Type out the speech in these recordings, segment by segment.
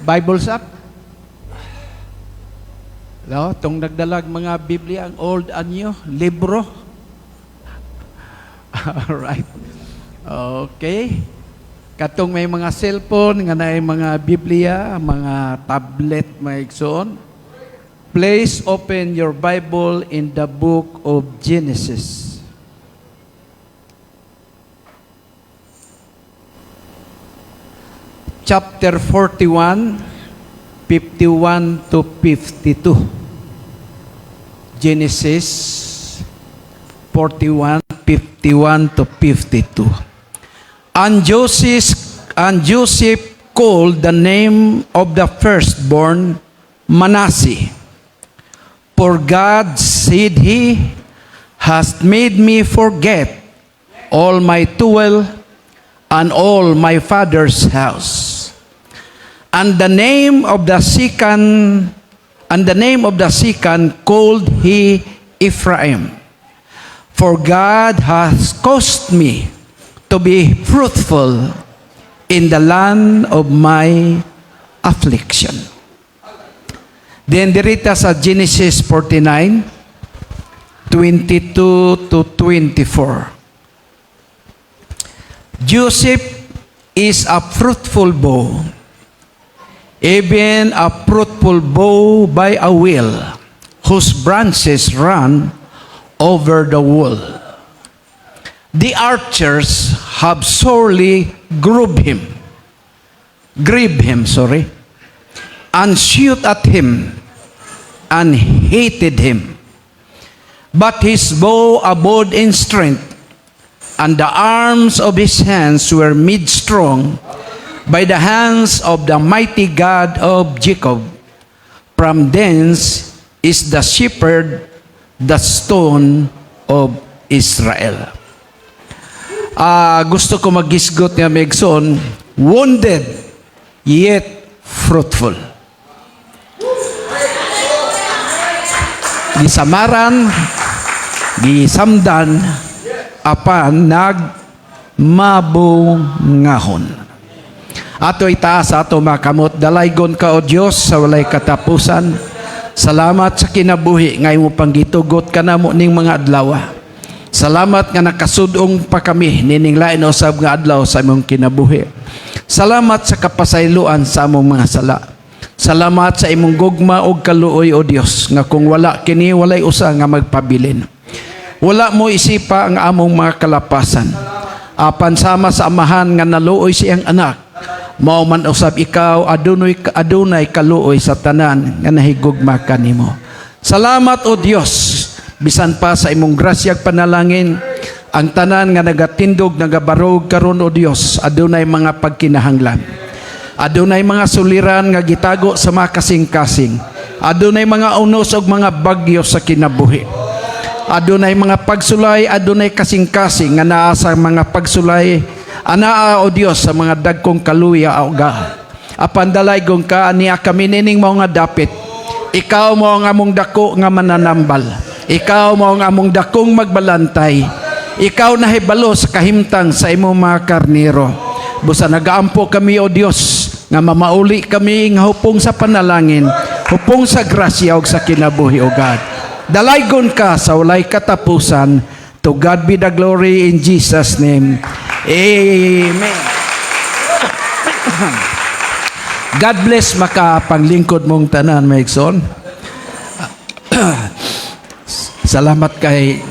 Bibles up. No, tong nagdalag mga Biblia, ang old and new, libro. Alright. Okay. Katong may mga cellphone, nga na mga Biblia, mga tablet, mga igsoon. Please open your Bible in the book of Genesis. Chapter 41, 51 to 52. Genesis 41, 51 to 52. And Joseph called the name of the firstborn Manasseh. For God, said he, has made me forget all my toil and all my father's house. And the name of the second called he Ephraim. For God has caused me to be fruitful in the land of my affliction. Then dirita sa Genesis 49, 22 to 24. Joseph is a fruitful bough, even a fruitful bough by a well, whose branches run over the wall. The archers have sorely grieved him, and shoot at him, and hated him. But his bow abode in strength, and the arms of his hands were made strong by the hands of the mighty God of Jacob. From thence is the shepherd, the stone of Israel. Gusto ko magisgot nga Megson, wounded yet fruitful. Gisamaran, gisamdan, apan nagmabungahon. Ato itaas ato makamot, dalaygon ka o Diyos sa walay katapusan. Salamat sa kinabuhi ngay mo panggitugot ka na mo ning mga adlaw. Salamat nga nakasudong pa kami nining lain usab nga adlaw sa imong kinabuhi. Salamat sa kapasayloan sa among mga sala. Salamat sa imong gugma og kaluoy o Dios nga kung wala kini walay usa nga magpabilin. Wala mo isipa ang among mga kalapasan. Apan sama sa amahan nga naluoy siyang anak. Mao man usab ikaw adunay kaluoy sa tanan nga nahigugma kanimo. Salamat o Dios bisan pa sa imong grasyag panalangin ang tanan nga nagatindog nagabarog karon o Dios adunay mga pagkinahanglan. Adunay mga suliran nga gitago sa mga kasing-kasing. Adunay mga unos ug mga bagyo sa kinabuhi. Adunay mga pagsulay, adunay kasing-kasing nga naa sa mga pagsulay, anaa o Dios sa mga dagkong kaluya o ga. Apan dalaygon ka niya kami nining mao nga dapit. Ikaw mo ang among dako nga mananambal. Ikaw mo ang among dakong magbalantay. Ikaw nahibalo sa kahimtang sa imong mga karnero. Busa nagaampo kami o Dios nga mamauli kami nga hupong sa panalangin, hupong sa grasya ug sa kinabuhi o God. Dalaygon ka sa walay katapusan. To God be the glory in Jesus' name. Amen. God bless makapanglingkod mong tanan, Maigson. Salamat kay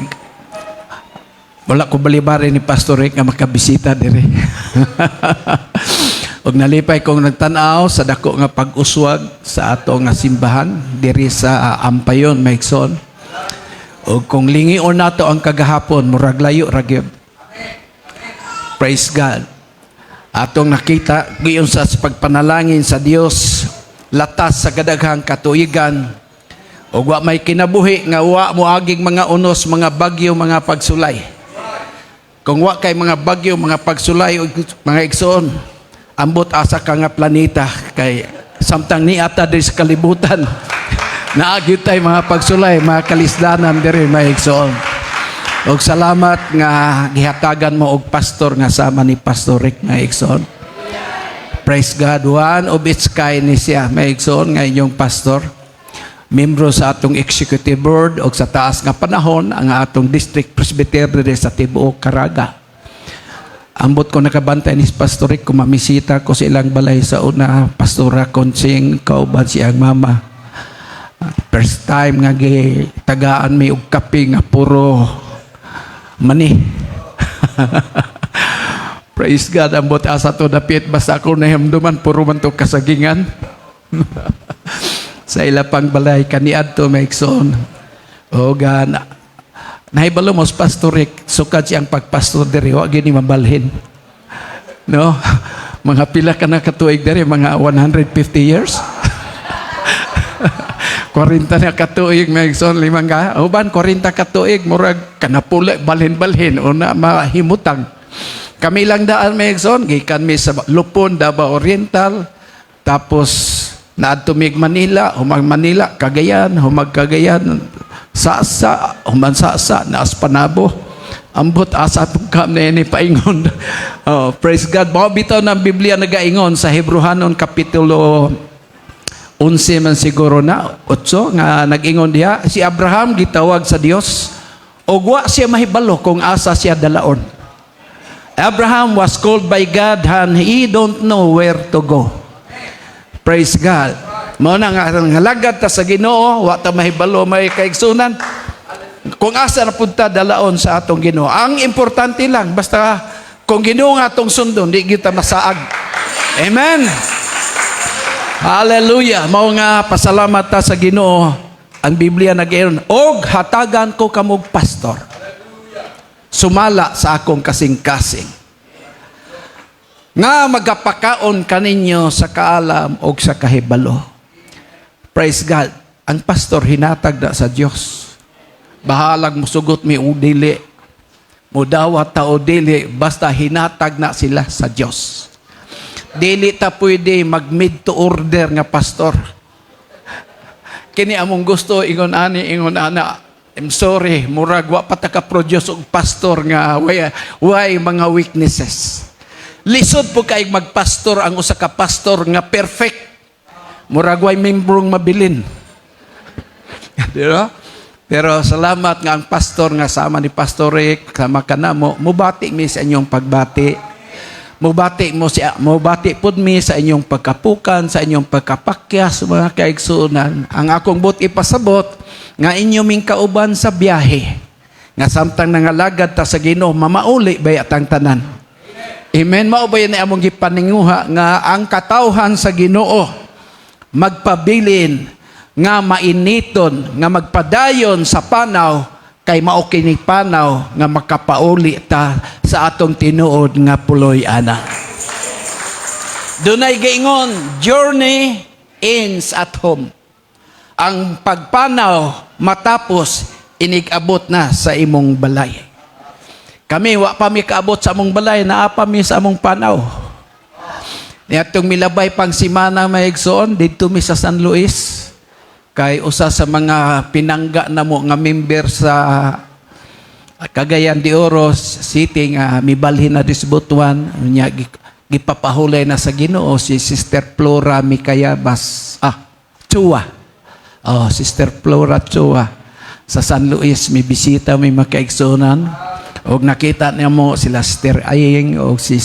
wala ko balibari ni Pastor Rick nga makabisita dire. Og nalipay kong nagtanaw sa dako nga pag-uswag sa ato nga simbahan diri sa Ampayon, Maigson. Og kung lingion nato ang kagahapon murag layo ra gyud. Praise God. Atong nakita giyon sa pagpanalangin sa Dios latas sa gadaghang katuigan. Og wa may kinabuhi nga wa moaging mga unos, mga bagyo, mga pagsulay. Kung wa kay mga bagyo, mga pagsulay og mga igsoon, ambot asa ka nga planeta kay samtang niata diri sa kalibutan. Naagyo tay mga pagsulay, mga kalisdanan diri mga igsoon. Og salamat nga gihatagan mo og pastor nga sama ni Pastor Rick nga igsoon. Praise God. One of its kind ni siya. May igsoon nga inyong pastor. Membro sa atong executive board o sa taas nga panahon ang atong district presbytery sa Tibuok, Caraga. Ambot ko nakabantay ni Pastor Rick kung mamisita ko sa ilang balay sa una, Pastora Konsing, kauban siyang mama. First time nga tagaan may og kape nga puro mani. Praise God, ambot asa to dapit basta ako nahimduman puro man to kasagingan. Sa ilapang balay kaniadto may igsoon. O gana. Nahibalo mo Pastor Rick, sukad siyang pagpastor diri, wa gini mabalhin. No? Mga pila ka na katuig diri, mga 150 years. 40 na katuig may igsoon limang ka. Uban 40 katuig murag kanapula balhin-balhin o na mahimutang. Kami lang daan may igsoon, gikan mi sa Lupon, Davao Oriental, tapos naadto mig Manila, humag Manila, Cagayan, humag Cagayan, Sasa, human Sasa, naas Panabo. Ambot asa itong kam na yun paingon. Oh, praise God. Mga bitaw ng Biblia nagaingon sa Hebrehanon Kapitulo 11 man siguro na, 8, nga nag-ingon diha, si Abraham gitawag sa Dios, o wa siya mahibalo kung asa siya dalaon. Abraham was called by God and he don't know where to go. Praise God. Mao na nga halagad ta sa Ginoo, wa ta mahibalo may kaigsunan. Kung asa na punta dalaon sa atong Ginoo. Ang importante lang basta kung Ginoo nga atong sundon, di kita masaag. Amen. Hallelujah. Mao nga pasalamat ta sa Ginoo. Ang Biblia nag-iron, og hatagan ko kamog pastor. Sumala sa akong kasing-kasing. Nga magapakaon kaninyo sa kaalam o sa kahibalo. Praise God. Ang pastor hinatag na sa Diyos. Bahalag musugot mi o dili. Mudawat ta o dili. Basta hinatag na sila sa Diyos. Dili ta pwede mag-mid to order nga pastor. Kini among gusto, ingon ani, ingon ana. I'm sorry, murag wa pa ta ka-produce og pastor nga way mga weaknesses. Lisod po kay magpastor ang usa ka pastor nga perfect. Murag way membrong mabilin. Diba? Pero salamat nga ang pastor nga sama ni Pastor Rick, sama kanamo, mubati mi sa inyong pagbati. Mubati pud mi sa inyong pagkapukan, sa inyong pagkapakyas, mga kaigsunan. Ang akong but ipasabot nga inyo ming kauban sa biyahe. Nga samtang nangalagad ta sa Ginoo, mamauli ba atang tanan. Amen. Mao ba yan among gipaninguha nga ang katawhan sa Ginoo magpabilin nga mainiton nga magpadayon sa panaw kay mao kini panaw nga makapauli ta sa atong tinuod nga puloy ana. Dunay giingon, journey ends at home. Ang pagpanaw matapos inig-abot na sa imong balay. Kami wa pa mi kaabot sa among balay, naa pa mi sa among panaw. Niadtong milabay pang simana maigsoon didto mi sa San Luis. Kay usa sa mga pinangga na mo nga member sa Cagayan de Oro City nga mibalhin na disbutuan nya gipapahulay na sa Ginoo si Sister Flora Mikayabas Chua. Sister Flora Chua sa San Luis mi bisita mi makaigsunan og nakita niya mo sila Sister Aying og si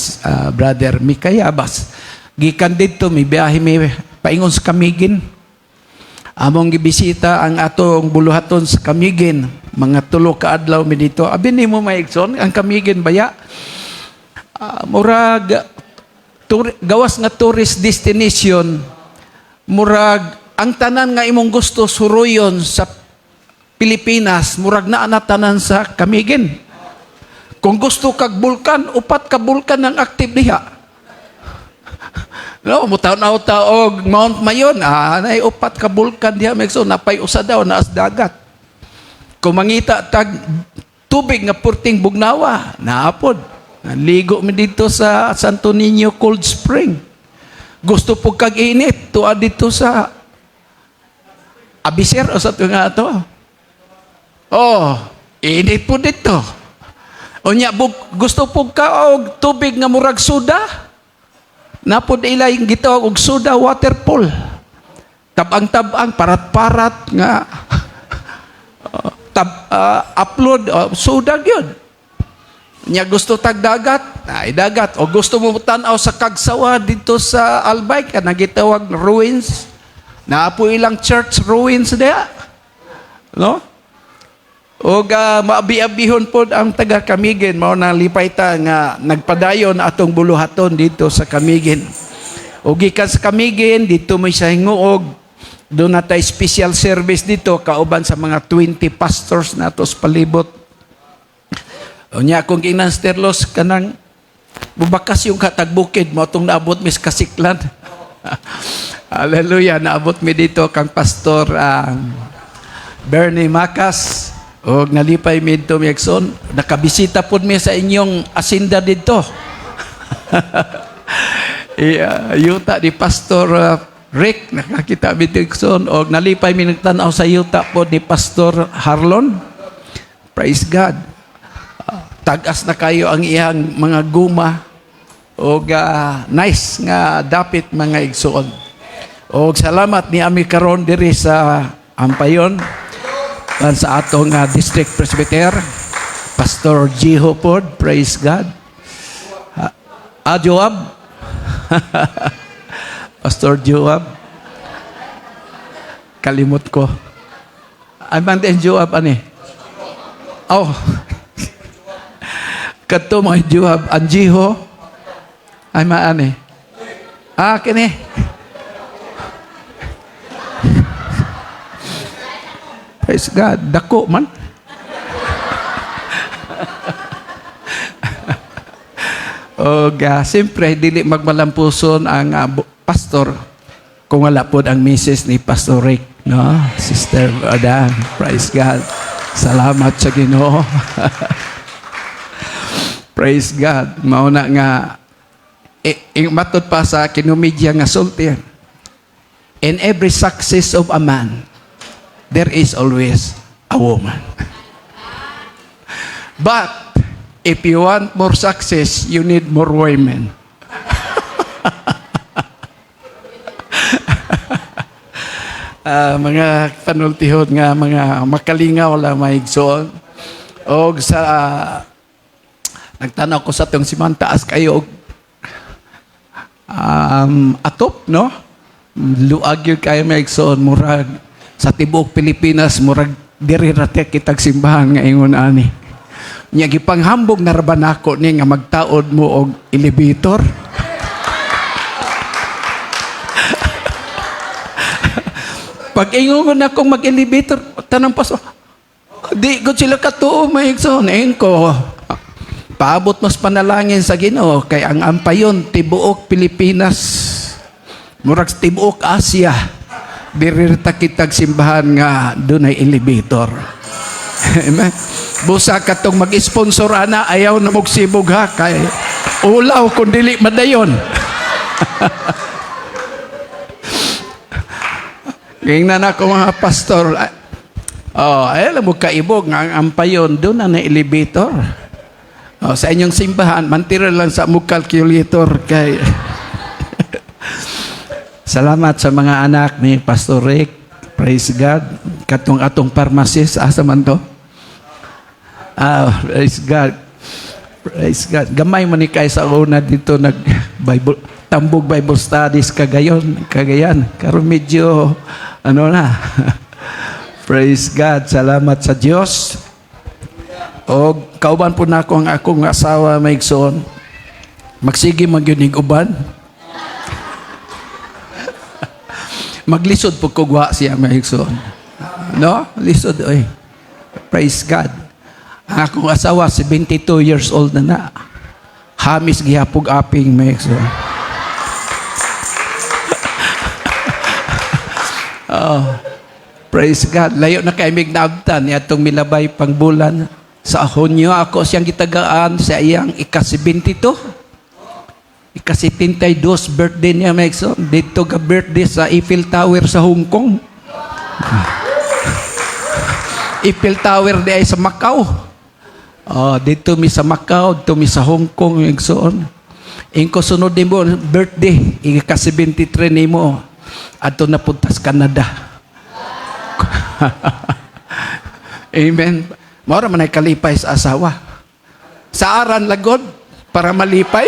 Brother Mikayabas. Gikan didto mi biyahe mi paingon sa Camiguin. Among gibisita ang atong buluhaton sa Camiguin, mga 3 ka adlaw mi dito. Abi nimo maigsoon ang Camiguin baya. Murag gawas nga tourist destination. Murag ang tanan nga imong gusto suruyon sa Pilipinas, murag naa na tanan sa Camiguin. Kung gusto kag bulkan, 4 ka bulkan ang active diha. No, mutaw-taw Mount Mayon, nay 4 ka bulkan diha megso napay usa daw naas dagat. Kung mangita tag tubig nga purting bugnawa, naapod. Ligo mi dito sa Santo Niño Cold Spring. Gusto po kag init tuad dito sa Abiser o sa nga to. Init po dito. Unya gusto po ka og tubig nga murag suda. Napod ila yung gitawag og soda waterfall. Tabang-tabang, parat-parat nga upload soda gyud. Nya gusto tag dagat, ay dagat. O gusto mo tan-aw sa Kagsawa dito sa Albay, ka nagitawag ruins. Naapo ilang church ruins diha. No? O maabi-abihon po ang taga Camiguin, mao na lipay ta nga nagpadayon atong buluhaton dito sa Camiguin. O gikan sa Camiguin, dito may sa Hinguog, doon na tayo special service dito, kauban sa mga 20 pastors na tos palibot. O niya, kung ginansterlos ka nang bubakas yung katagbukid mo, itong naabot mis kasiklan. Hallelujah, naabot mi dito kang Pastor Bernie Macas. O nalipay mi dito mi Exxon. Nakabisita po mi sa inyong asinda dito. Yuta ni Pastor Rick, nakakita mi dito Exxon. O nalipay mi nagtanaw sa yuta po ni Pastor Harlon. Praise God. Tagas na kayo ang iyang mga guma o nice nga dapit mga igsuon. O salamat ni ami karon diri sa Ampayon sa atong district presbyter Pastor Jiho pod, praise God. Joab. Pastor Joab. Kalimot ko. Ay man din Joab ani. Oh. Kato mga Joab, ang Jiho, ay maani. Kini. Praise God, dako man. Siyempre, dili magmalampuson ang pastor kung wala po ang misis ni Pastor Rick, no? Sister Adan, praise God. Salamat sa Ginoo. Praise God. Mauna nga, matod pa sa kinumidya nga sulti. In every success of a man, there is always a woman. But, if you want more success, you need more women. Mga panultihod nga, mga makalingaw lang maigsoon. O sa nagtanaw ko sa itong simantaas kayo atop, no? Luag yun kayo may igsoon, murag sa tibuok Pilipinas, murag dirirate kitag simbahan nga ingon ani. Nya gipanghambog na raban ako ni nga magtaod mo og elevator. Pag ingon akong mag-elevator, tanang paso, di ko sila katuo may igsoon. Ko paabot mas panalangin sa Ginoo kay ang Ampayon tibuok Pilipinas, murag tibuok Asia, dirirta kitag simbahan nga dunay elevator. Amen. Busa katong mag-sponsor ana, ayaw na mogsibog ha kay ulaw kung dili madayon. Gingnan ako mga pastor. Ayaw mo kaibog nga ang Ampayon doon na elevator. Sa inyong simbahan, mantira lang sa mong calculator kay salamat sa mga anak ni Pastor Rick. Praise God. Katong atong pharmacist, asa man to? Praise God. Praise God. Gamay man ni kay sa una dito nag-Bible, tambog Bible studies Cagayan. Karon medyo ano na. Praise God. Salamat sa Diyos. O kauban po na ako ang akong asawa maigsoon. Magsige magyunig uban. Maglisod po kugwa siya maigsoon. No? Lisod oy. Praise God. Ang akong asawa 72 years old na. Hamis gihapog aping maigsoon. Praise God. Layo na kay mignabtan ni atong milabay pang bulan. Sa Hunyo ako siyang gitagaan sa iyang ika-72. Ika-72 birthday niya, Mekso. Dito ka birthday sa Eiffel Tower sa Hong Kong. Eiffel Tower di ay sa Macau. Dito mi sa Macau, dito mi sa Hong Kong, Mekso. Ingko sunod din mo, birthday, ika-73 ni mo, ato na puntas Canada. Amen. Maura man ay kalipay sa asawa. Sa aran lagod, para malipay.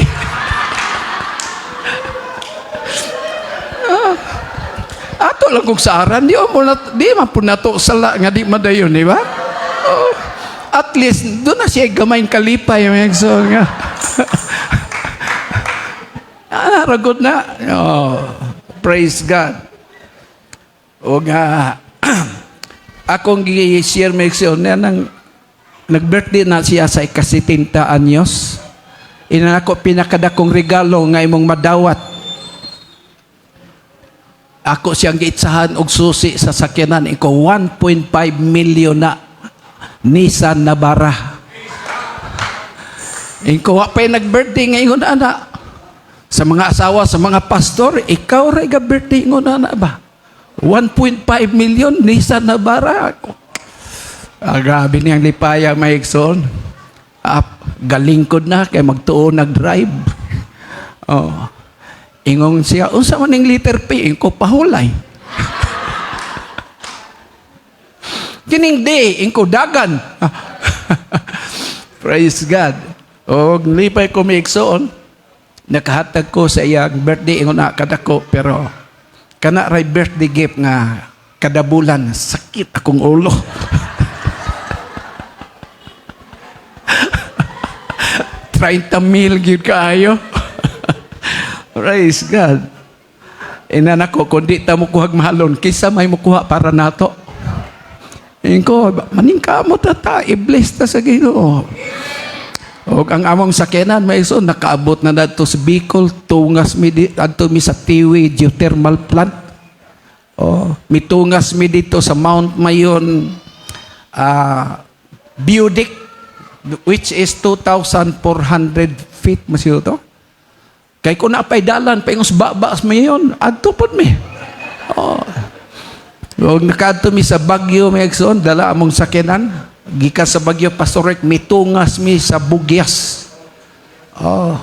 Ato lang kung sa aran, di man po na to sala nga di madayon, di ba? Oh, at least, doon na siya gamayin kalipay. So, nga. Ragot na. Oh, praise God. O nga, akong i-share may aksyon na nag-birthday na siya sa ika-70 anyos. Ina ako pinakadakong regalo nga imong madawat. Ako siyang giitsahan og susi sa sakyanan. Iko 1.5 million na Nissan Navara. Iko wa pa'y nag-birthday ngayon, anak. Sa mga asawa, sa mga pastor, ikaw rin ka-birthday ngayon, anak ba? 1.5 million Nissan Navara. Grabe niyang lipaya, Maikson. Galing ko na, kaya magtuon nag-drive. Oh. Ingong siya, unsa man yung letter P, ingko pahulay. Kining D, ingko dagan. Praise God. O, lipay ko Maikson, nakahatag ko sa iyang birthday, ingon na kadako, pero kana ray birthday gift nga kada bulan, sakit akong ulo. $30,000 gyud kaayo. Praise God. Inan ako, kundi ta mo kuhag mahalon, kisa may mo kuha para nato. Ingko, maningkamot ta, i-bless ta sa Ginoo. O ang among sakyanan, Maikson, nakaabot na nato sa Bicol, tungas mi adto mi sa Tiwi Geothermal Plant. O, mitungas mi dito sa Mount Mayon Budic, which is 2,400 feet, masyo to. Kay kung napay dalan, paingos babas mo yun, adto po mi. O, nakadto mi sa Baguio, Maikson, dala among sakyanan. Gikan sa Baguio, Pastor Rick, mitungas mi sa Bugyas. Oh.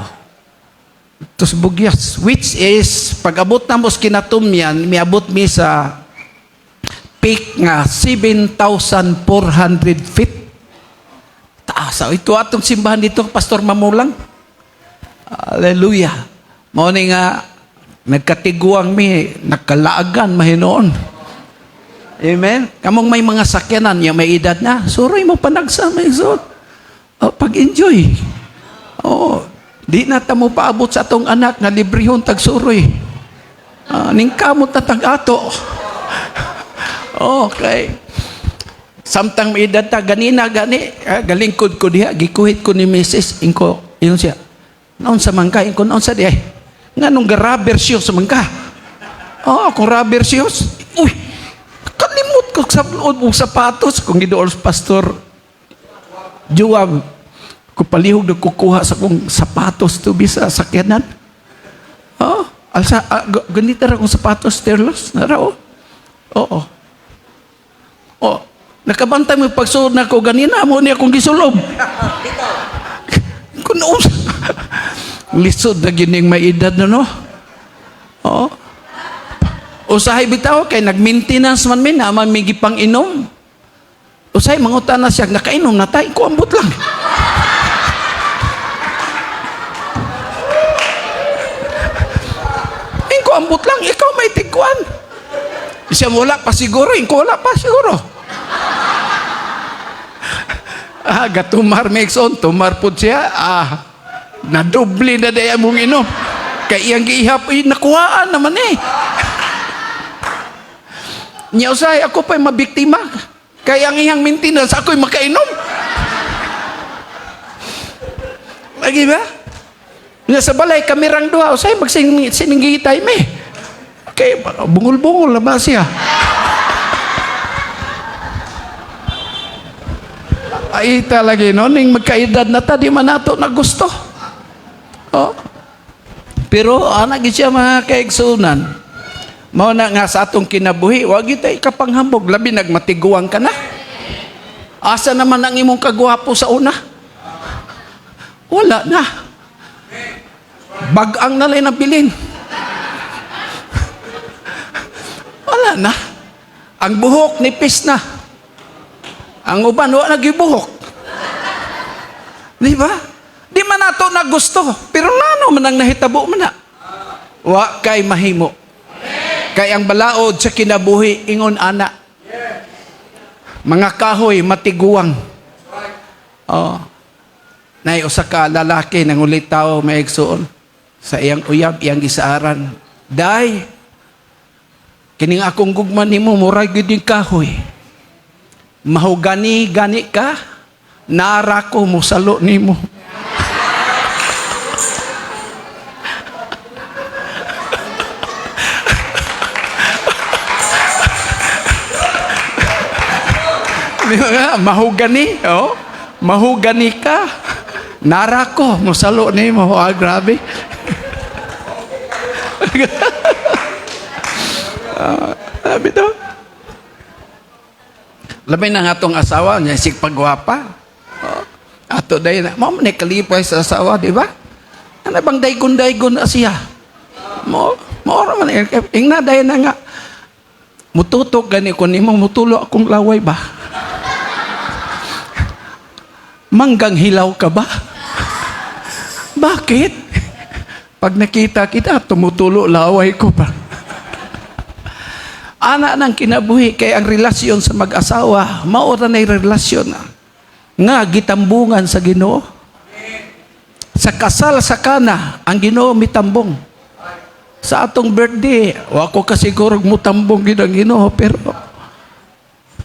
Ito sa Bugyas. Which is, pag abot na mo sa Kinatumyan, miabot mi sa peak nga 7,400 feet. Taas. Ito atong simbahan dito, Pastor Mamulang. Hallelujah. Mao ni nga, nagkatiguang mi, nagkalaagan, mahinoon. Amen? Kamong may mga sakyanan, yung may edad na, suroy mo panagsa, may exot. Pag-enjoy. Di na ta mo paabot sa atong anak na librehon tag-suroy. Ningkamot na tag-ato. Okay. Samtang may edad ta, ganina, galingkod ko diha, gikuhit ko ni Mrs. Inko, yun siya. Naon sa mangka, Inko, naon sa diha. Nga nung rubber shoes sa mangka. Kung rubber shoes, uy, kalimut ko sa loob mong sapatos. Kung gidoon sa Pastor Juwam, kung palihog na kukuha sa kong sapatos to bisa sakyanan. Ganito rin kong sapatos, Terlos. Oo. Nakabantay mo pagsuod na ko, ganina mo niya kung gisulob. Kung noon, lisod na gining may edad na, no? Oo. Usahay bitaw, kay nag-maintenance man min, naman may gipang inom. Usahay, mangutan na siya, nakainom na tayo, kuambot lang. Kuambot lang, ikaw may tigkuan. Siya wala pa siguro, ikaw wala pa siguro. Gatumar Maikson, tumar po siya, nadubli na daya mong inom. Kaya iyang giihap, nakuhaan naman eh. Niya usay, ako pa'y mabiktima. Kaya ang iyang maintenance, ako'y makainom. Lagi ba? Nga sa balay, kamirang duha, usay, magsiningitay me. Kaya bungol-bungol na ba siya? Ay talaga no, ning magkaedad na ta, di man nato na gusto. Pero anak siya mga kaigsunan. Mao na nga sa atong kinabuhi, wag ita ikapanghambog, labi nagmatiguang ka na. Asa naman ang imong kagwapo sa una? Wala na. Bagang na lang nabilin. Wala na. Ang buhok nipis na. Ang uban wala nagibuhok. Di ba? Di man nato na gusto, pero nano man ang nahitabo man na. Wa kay mahimo. Kay ang balaod sa kinabuhi ingon ana. Mga kahoy matiguang. Oh. Nay usa ka lalaki nang ulit tao maigsuon sa iyang uyab, iyang gisaaran. Day, kining akong gugman nimo murag gyud yung kahoy. Mahugani gani ka, nara ko musalo nimo. Mahugani, oh. Mahugani ka. Nara ko, musalo nimo. Ah, grabe. Sabi to. Labay na nga tong asawa niya, sig pagwapa. Oh. Ato day na, mo man kalipay sa asawa, di ba? Ano bang daygon-daygon na siya? Mo man ingna day na nga. Mututok gani ko nimo, mutulo akong laway ba? Manggang hilaw ka ba? Bakit? Pag nakita kita, tumutulo laway ko pa. Ana nang kinabuhi kay ang relasyon sa mag-asawa, maura na relasyon nga gitambungan sa Ginoo. Sa kasal sa kana, ang Ginoo mitambong. Sa atong birthday, wa ko kasiguro mutambong gid ang Ginoo, pero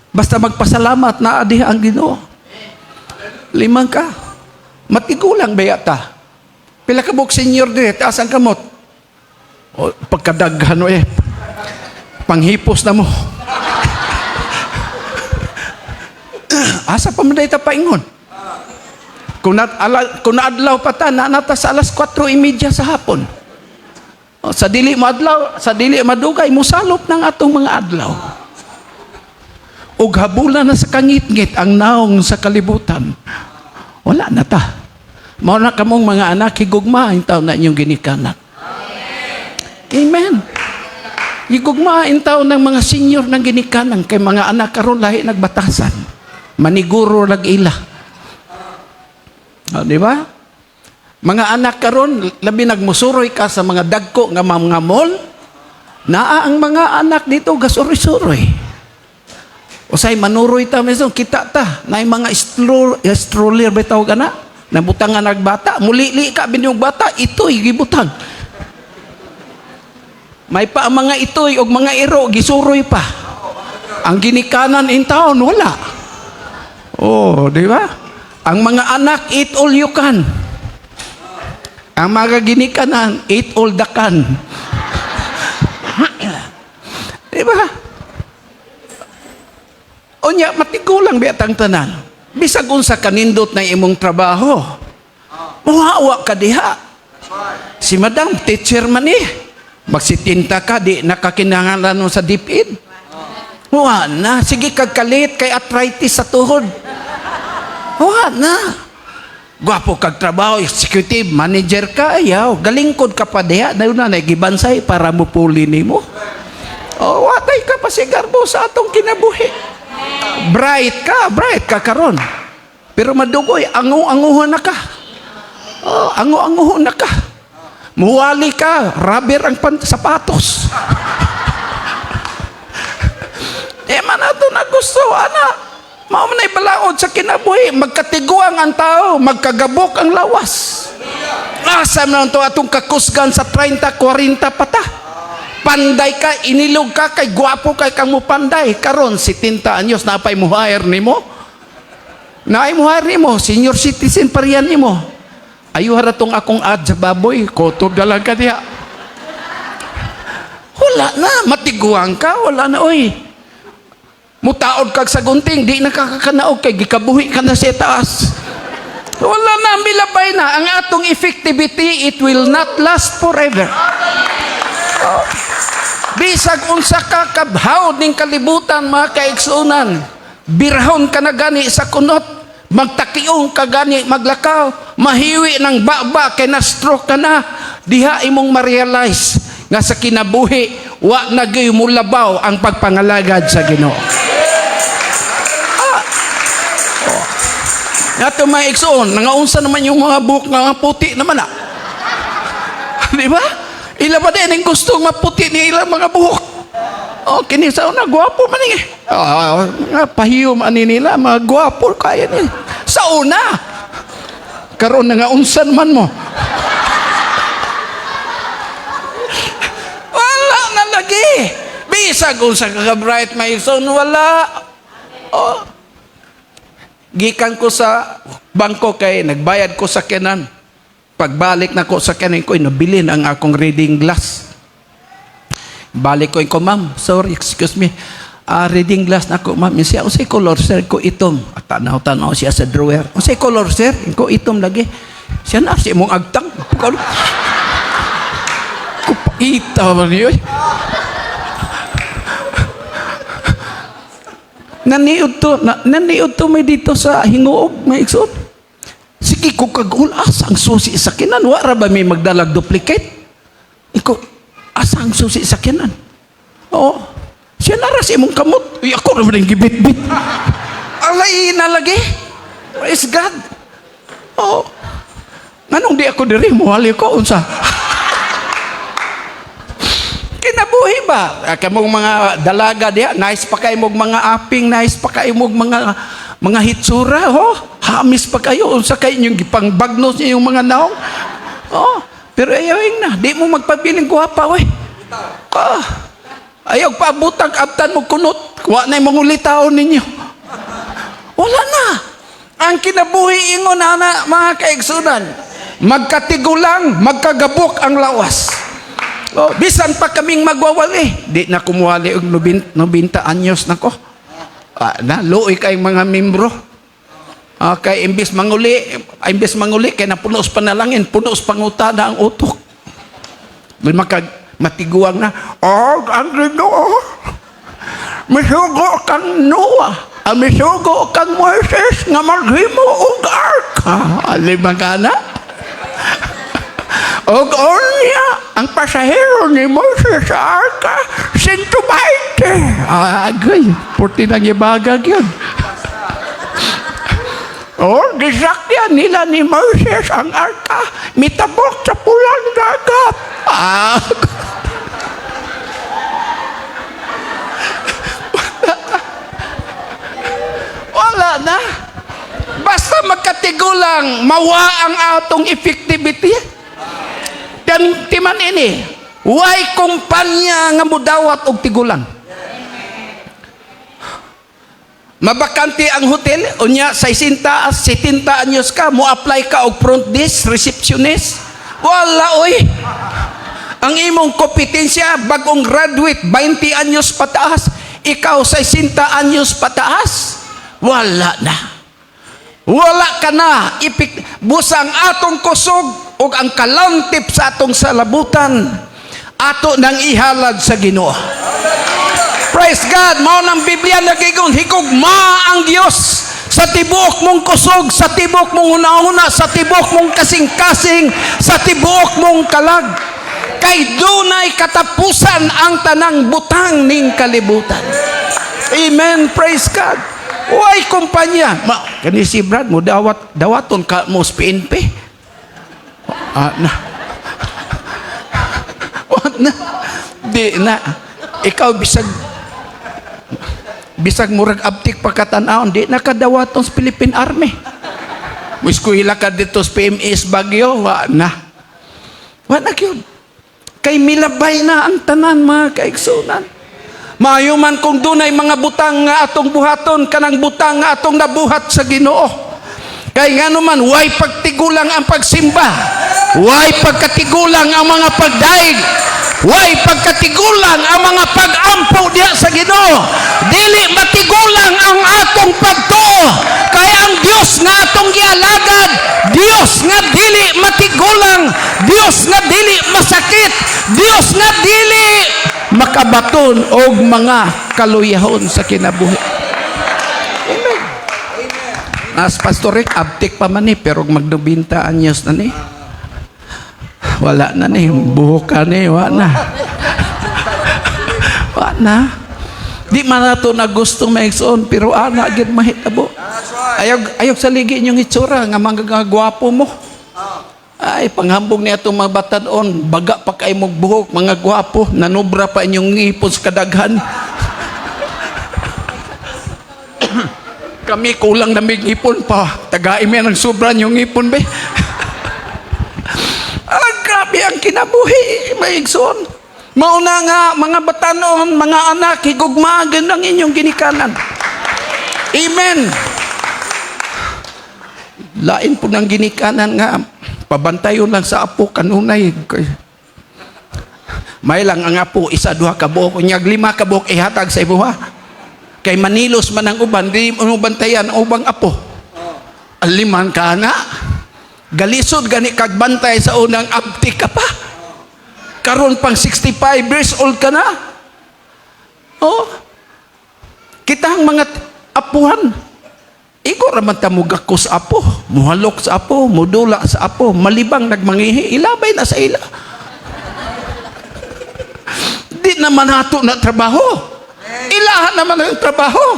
basta magpasalamat na adi ang Ginoo. Limang ka. Matigulang ba yata? Pila ka buk senior dire, taas ang kamot. O, pagkadaghan eh. Panghipos na mo. Asa pa man ta paingon? Kung naadlaw pa ta, nata sa alas 4:30 sa hapon. O, sa dili madugay, musalop ng atong mga adlaw. Ug habula na sa kangit-ngit ang naong sa kalibutan. Wala na ta. Mao na kamong mga anak higugma ang taon na inyong ginikanan. Amen. Higugma ang taon ng mga senior ng ginikanan kay mga anak karon lahi nagbatasan. Maniguro lag-ila. O, di ba? Mga anak karon labi nagmusuroy ka sa mga dagko nga mga mall. Naa ang mga anak dito gasuroy-suroy. Usay manuroy ta meson kita ta na mga stroller bitaw kana nabutangan nagbata mulili ka binyong bata itoy gibutang may pa ang mga itoy og mga iro gisuroy pa ang ginikanan in town wala. Oh, di ba? Ang mga anak eat all you can, ang mga ginikanan eat all the can. Di ba? Unya, matigulang biatang tanan. Bisag unsa kanindot na imong trabaho. Muhawa ka diha. Si madam, teacher man eh. Magsitinta ka, di nakakinangalan mo sa dipid. Huwa na. Sige kagkalit kay arthritis sa tuhod. Huwa na. Gwapo kag trabaho, executive, manager ka, ayaw. Galingkod ka pa diha. Dayo na, nagibansay para mupuli ni mo. O, watay ka pa sigarbo sa atong kinabuhi. Bright ka karon. Pero madugoy, angu-anguhon na ka. Oh, angu-anguhon na ka. Muwali ka, rubber ang sapatos. Man ato na gusto, ana. Mao man ay balaod sa kinabuhi, magkatiguang ang tao, magkagabok ang lawas. Asa man to atong kakusgan sa 30, 40 pata. Panday ka, inilog ka, kay guwapo kay kang mo panday. Karon, 70 anyos, napay mo hire ni mo. Naay mo hire ni mo, senior citizen pa riyan ni mo. Ayo haratong akong ad sa baboy, kotog dalang ka diya. Wala na, matiguang ka, wala na, oy. Mutaod kag sa gunting, di nakakakanaog kay gikabuhi ka na sa taas. Wala na, milabay na. Ang atong effectivity, it will not last forever. Oh. Bisag unsa ka kabhaw ning kalibutan mga kaigsunan, birahon ka na gani sa kunot, magtakiong ka gani maglakaw, mahiwi ng baba kay na stroke ka na, Diha imong ma-realize nga sa kinabuhi wa na gyud mo labaw ang pagpangalagad sa Ginoo. Nato may igsoon, nangaunsa naman yung mga buhok nga puti naman Di ba? Ila ba din ang gustong maputi ni ilang mga buhok? Kini sa una, gwapo man mga pahiyom ani nila, mga gwapo kaya ni. Sa una, karon nangaunsan man mo. Wala na lagi. Bisag unsa ka bright my son, wala. Gikan ko sa bangko kay nagbayad ko sa kenan. Pagbalik na ko sa kenan ko, inabilin ang akong reading glass. Balik ko, ma'am, sorry, excuse me. Reading glass na ko, ma'am. Siya, unsay color, sir, ko itom. At tanaw-tanaw siya sa drawer. Unsay color, sir? Ko itom lagi. Siya na, si mong agtang. Kupaita ba niyo? Naniud to may dito sa hinguog, may ikson. Sige ko kag-ulas ang susi sa kinan. Wara ba may magdalag duplicate? Iko, asa ang susi sa kinan? Oo. Siya naras imong kamot. Uy, ako naman yung gibit-bit. Alay na lagi. Praise God. Oo. Nganong di ako diri, muhali ko, unsa? Kinabuhi ba? Kamong mga dalaga diya, nice pa kayo mong mga aping, nice pa kayo mong mga hitsura, hamis pa kayo, unsa kayo yung gipangbagnos niya yung mga naong. Pero ayawing na, di mo magpabiling guwapa, we. Ayaw paabutang abtan mo kunot, wa na yung mangulitaon ninyo. Wala na. Ang kinabuhi ingon na mga kaigsunan, magkatigulang, magkagabok ang lawas. Bisan pa kaming magwawali, di na kumuwali og 90 anyos na ko. Luoy kay mga membro. Kay imbis manguli kay napunos panalangin, punos pangutada ang utok. Matiguang na, ang Ginoo, misugo kang Noah, misugo kang Moises nga maghimo og arka. Alimang na? Og niya, ang pasahero ni Moses sa arka, 120. Agay, 40 nang ibagag yun. Gisakyan nila ni Moses ang arka, mitabok sa pulang dagat. Wala na. Basta magkatigulang, mawa ang atong effectivity. Dan timan ini, way kumpanya nga mudawat og tigulang. Mabakante ang hotel, unya 60, 70 anyos ka, mo apply ka og front desk, receptionist. Wala oy. Ang imong kompetensya bagong graduate, 20 anyos pataas, ikaw 60 anyos pataas. Wala na. Wala ka na. Busang atong kusog o ang kalantip sa atong salabutan, ato nang ihalad sa Ginoo. Praise God. Mao nang Biblia nagigon, higugma ang Dios sa tibuok mong kusog, sa tibuok mong una-una, sa tibuok mong kasing-kasing, sa tibuok mong kalag. Kay dunay katapusan ang tanang butang ning kalibutan. Amen. Praise God. Uy, kumpanya. Kani si Brad mo, dawaton ka mo sa PNP. Di na. Ikaw bisag murag abtik pagkatanahon, di nakadawaton sa Philippine Army. Muskuhila ka dito sa PMS Baguio, wa na yun. Kay milabay na ang tanan, mga kaigsunan. Mayuman kung dunay mga butang nga atong buhaton, kanang butang nga atong nabuhat sa Ginoo. Kay nga naman, way pagtigulang ang pagsimba, way pagkatigulang ang mga pagdaig, way pagkatigulang ang mga pag-ampo diya sa Ginoo. Dili matigulang ang atong pagtuo, kay ang Dios nga atong gialagad, Dios nga dili matigulang, Dios nga dili masakit, Dios nga dili makabaton og mga kaluyahon sa kinabuhi. Amen. As Pastor Rick, abtik pa man ni, pero mag-90 anyos na ni. Wala na ni, buhok ka ni, wala na. Wala na. Di man na ito na gusto maigsoon, pero ana, agad mahitabo. Ayog sa ligi inyong itsura, nga mga gwapo mo. Ay, panghambog niya itong mga batanon, baga pa kayo mong buhok, mga gwapo, nanubra pa inyong ngipon sa kadaghan. Kami kulang na may ngipon pa, tagaim yan ang sobra niyong ngipon, be. Grabe ang kinabuhi, maigsoon. Mauna nga, mga batanon, mga anak, higugmagan ang inyong ginikanan. Amen. Lain po ng ginikanan nga, pabantayon lang sa apo, kanunay. May lang ang apo, isa, duha kabuok, unyag lima kabuok, ihatag sa ibuha. Kay manilos man ang uban, di mo bantayan ang ubang apo. Aliman ka na. Galisod gani kagbantay sa unang abti ka pa. Karon pang 65 years old ka na. Oh. Kita ang mga apuhan. Iko raman ta mugako sa apo, muhalok sa apo, mudula sa apo, malibang nagmangihi, ilabay na sa ila. Di naman nato na trabaho. Ilahan naman ang trabaho.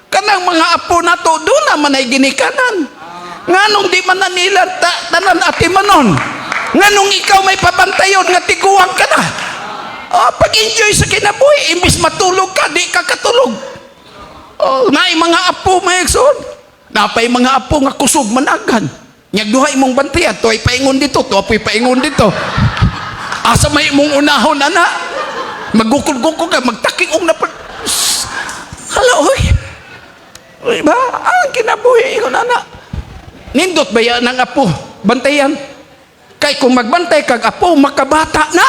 Kanang mga apo nato doon naman ay ginikanan. Nganong di man na nila tanan ati manon. Nganong ikaw may pabantayon nga tiguang ka na. Oh, pag-enjoy sa kinabuhi, imbis matulog ka, di ka katulog. Oh, naay mga apo may igsoon. Napay mga apo nga kusog managan. Nyagduha imong bantayan, to'y paingon dito, to'y paingon dito. Asa may imong unahon ana. Magukul-gukul ka, magtakiong na pa. Hala, oy. Oy ba? Ang kinabuhi ko na. Nindot ba yan ang apo? Bantayan. Kay kung magbantay kag apo, makabata na.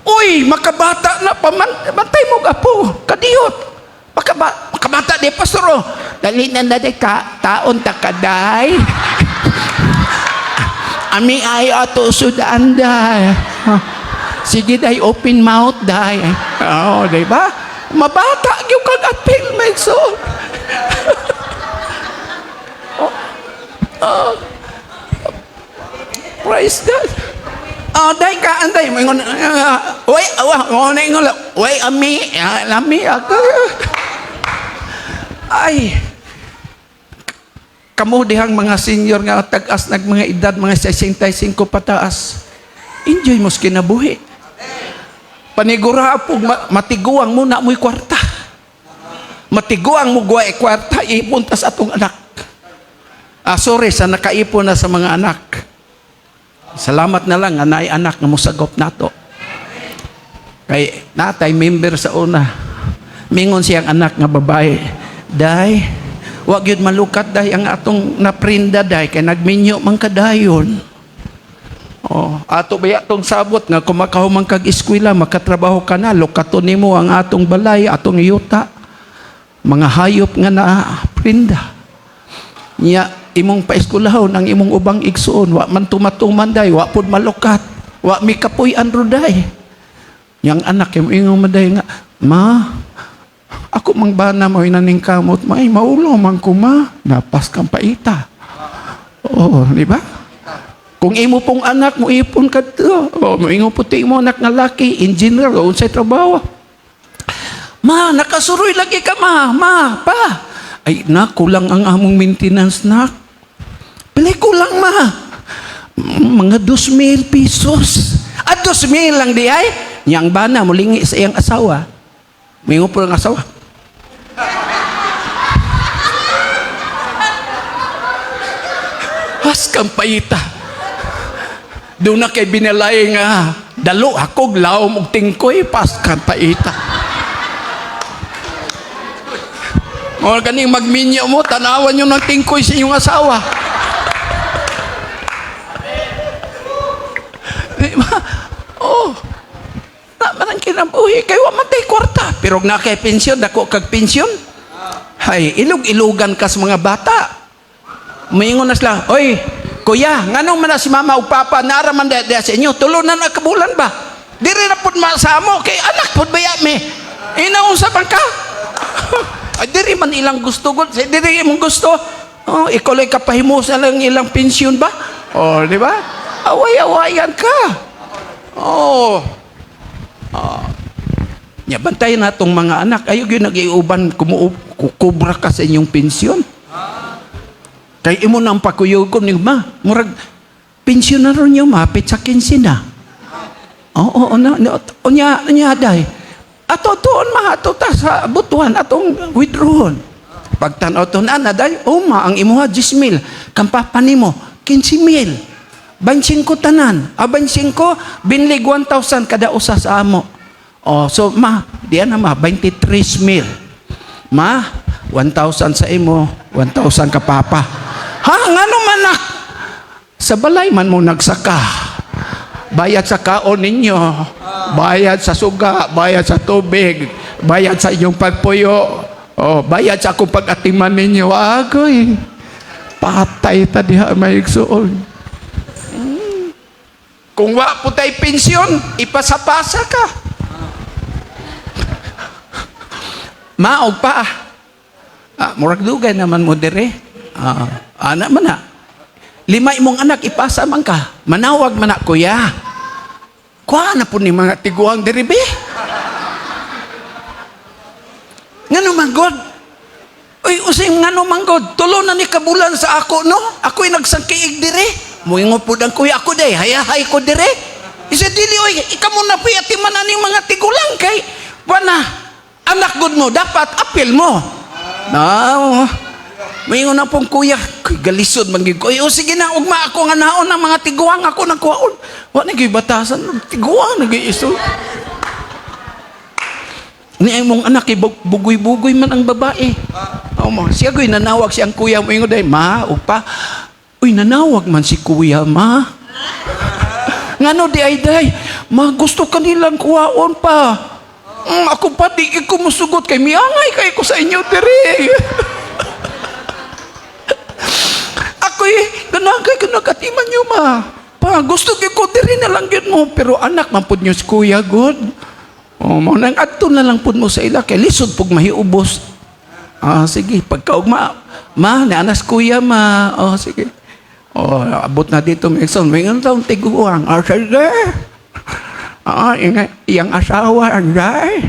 Uy, makabata na. Bantay mo apo. Kadiyot. Makabata di pastor. Dali na natin ka. Taon takaday. Ami ay ato sudan day. Sige day, open mouth day. Oo, di ba? Mabata yung kag apil, may so. Praise God. Oh, day ka anday mo ngon. Oy, mo na ngol. Oy, ami, lami ako. Ay. Kamo dihang mga senior nga tag-as nag mga edad mga 65 pataas. Enjoy mo sa kinabuhi. Panigura po matiguang mo na mo'y kwarta. Matiguang mo guwa kwarta ipunta sa atong anak. Sorry sa nakaipon na sa mga anak. Salamat na lang nga naay anak nga musagop nato. Kay natay member sa una. Mingon siyang anak nga babae, "Day, wag yun malukat day ang atong naprinda day kay nagminyo man kadayon." Oh, ato baya tong sabot nga kumakahumang kag eskwela makatrabaho ka na lukaton nimo ang atong balay, atong yuta. Mga hayop nga na prinda. Nya imong paeskwelahon ang imong ubang igsuon wa man tumatuman day wa pud malukat wa mi kapuy-an ruday yang anak yung ingong maday nga ma ako mang bana mo inaning kamot may maulo man ko ma napas kang paita oh di ba kung imo pong anak mo ipon kadto oh mo ingong puti mo anak nga laki engineer o unsay trabaho ma nakasuroy lagi ka ma pa ay na kulang ang among maintenance nak. Pili kulang ma. Mga 2,000 pesos. 2,000 lang di ay. Yang bana mulingi sa iyang asawa. Mingo po ang asawa. Has kang paita. Doon na kay binalay nga dalo ako glaw mong tingkoy pas kang paita. O kaning magminyo mo, tanawan nyo ng tingkoy sa inyong asawa. Diba? Oh, naman ang kinabuhi. Kayo matay kwarta. Pero na kay pensyon, dako kag pensyon. Hay, ilog-ilugan ka sa mga bata. Mayingon na sila, oy, kuya, nganong man na si mama o papa, naaraman dahil sa inyo, tulunan na kabulan ba? Diri na po masamo, kay anak po baya me. Inaon sa bangka. Ay, diri man ilang gusto gud, diri mong gusto. Oh, ikaw lang kapahimusa lang ilang pensyon ba? Oh, di ba? Away-awayan ka. Oh. Nya bantayan natong mga anak. Ayaw yun nag-iuban, kukubra ka sa inyong pensyon. Kaya imo nang pakuyugon ni ma. Murag, pensyon na rin yung mapit sa 15 na. Oo, nya day. Ato doon ato ta sa butuan, atong withdrawn. Pagtanaw to na day, ang imuha 10,000. Kampapani mo, 15,000. 25 tanan. 25, binlig 1,000 kada usa sa amo. So ma, diyan na ma, 23,000. Ma, 1,000 sa imo, 1,000 ka papa. Ha, ngano man nak? Sa balay man mo nagsaka. Bayad sa kaon ninyo, bayad sa suga, bayad sa tubig, bayad sa inyong pagpuyo, bayad sa akong pag-atiman ninyo. Agoy, patay ta diha may igsuon. Kung wa po tayo pensyon, ipasapasa ka. Maog pa. Murag dugay naman mo dire. Anak man na. 5 imong anak, ipasa man ka. Manawag man na, kuya. Kuha na po ni mga tiguang dire, be. Ngano man, God? Uy, using ngano man, God? Tulo na ni kabulan sa ako, no? Ako'y nagsangkiig dire. Muingo po ng kuya ako day, hayahay ko dire. Isa dili, oy, ikaw mo na po yatiman na ng mga tigulang kay, wana, anak good mo, dapat apil mo. Muingo na pong kuya, galisod manggig ko. O sige na, ugma ako nga naon ng mga tiguang ako ng kuwaon. Wala nagibatasan, tiguang nag-iisod. Ni mong anak, bugoy-bugoy man ang babae. Siya go'y nanawag siyang kuya, muingo day, ma, upa, uy, nanawag man si kuya, ma. Ngano di ay day, ma, gusto kanilang kuwaon pa. Ako pa, di ko musugot kay miangay kay ko sa inyo, diri. Ako'y, ganagay, ganagatiman nyo, ma. Pa, gusto ko diri na lang yun mo. Pero anak, mampod nyo si kuya, good. Nang adto na lang pud mo sa ila, kay lisod pug mahiubos. Sige, pagkaugma, ma, naanas kuya, ma. Sige. Abot na dito, Mekson. May taong tiguang. Sige. Iyang asawa, day.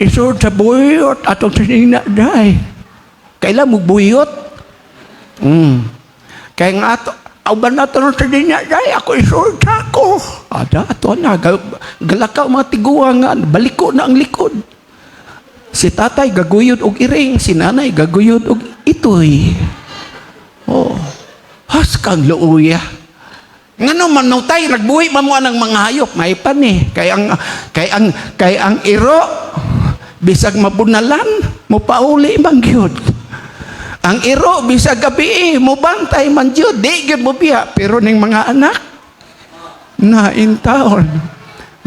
Isod sa buyot. Atong sinina, day. Kailan mo buyot? Kaya nga ato, auban na ito ng sinina, day. Ako isod sa ako. Ato na. Galakaw mga tiguang. Baliko na ang likod. Si tatay gaguyod og iring. Si nanay gaguyod og itoy. Has kang luuya. Ngano man no tay nagbuhi man mo anang mga hayop, may pan eh. Kay ang iro bisag mabunalan mo pauli man gyud. Ang iro bisag gabi mo bantay man gyud, di gyud mo biya. Pero ning mga anak na intawon,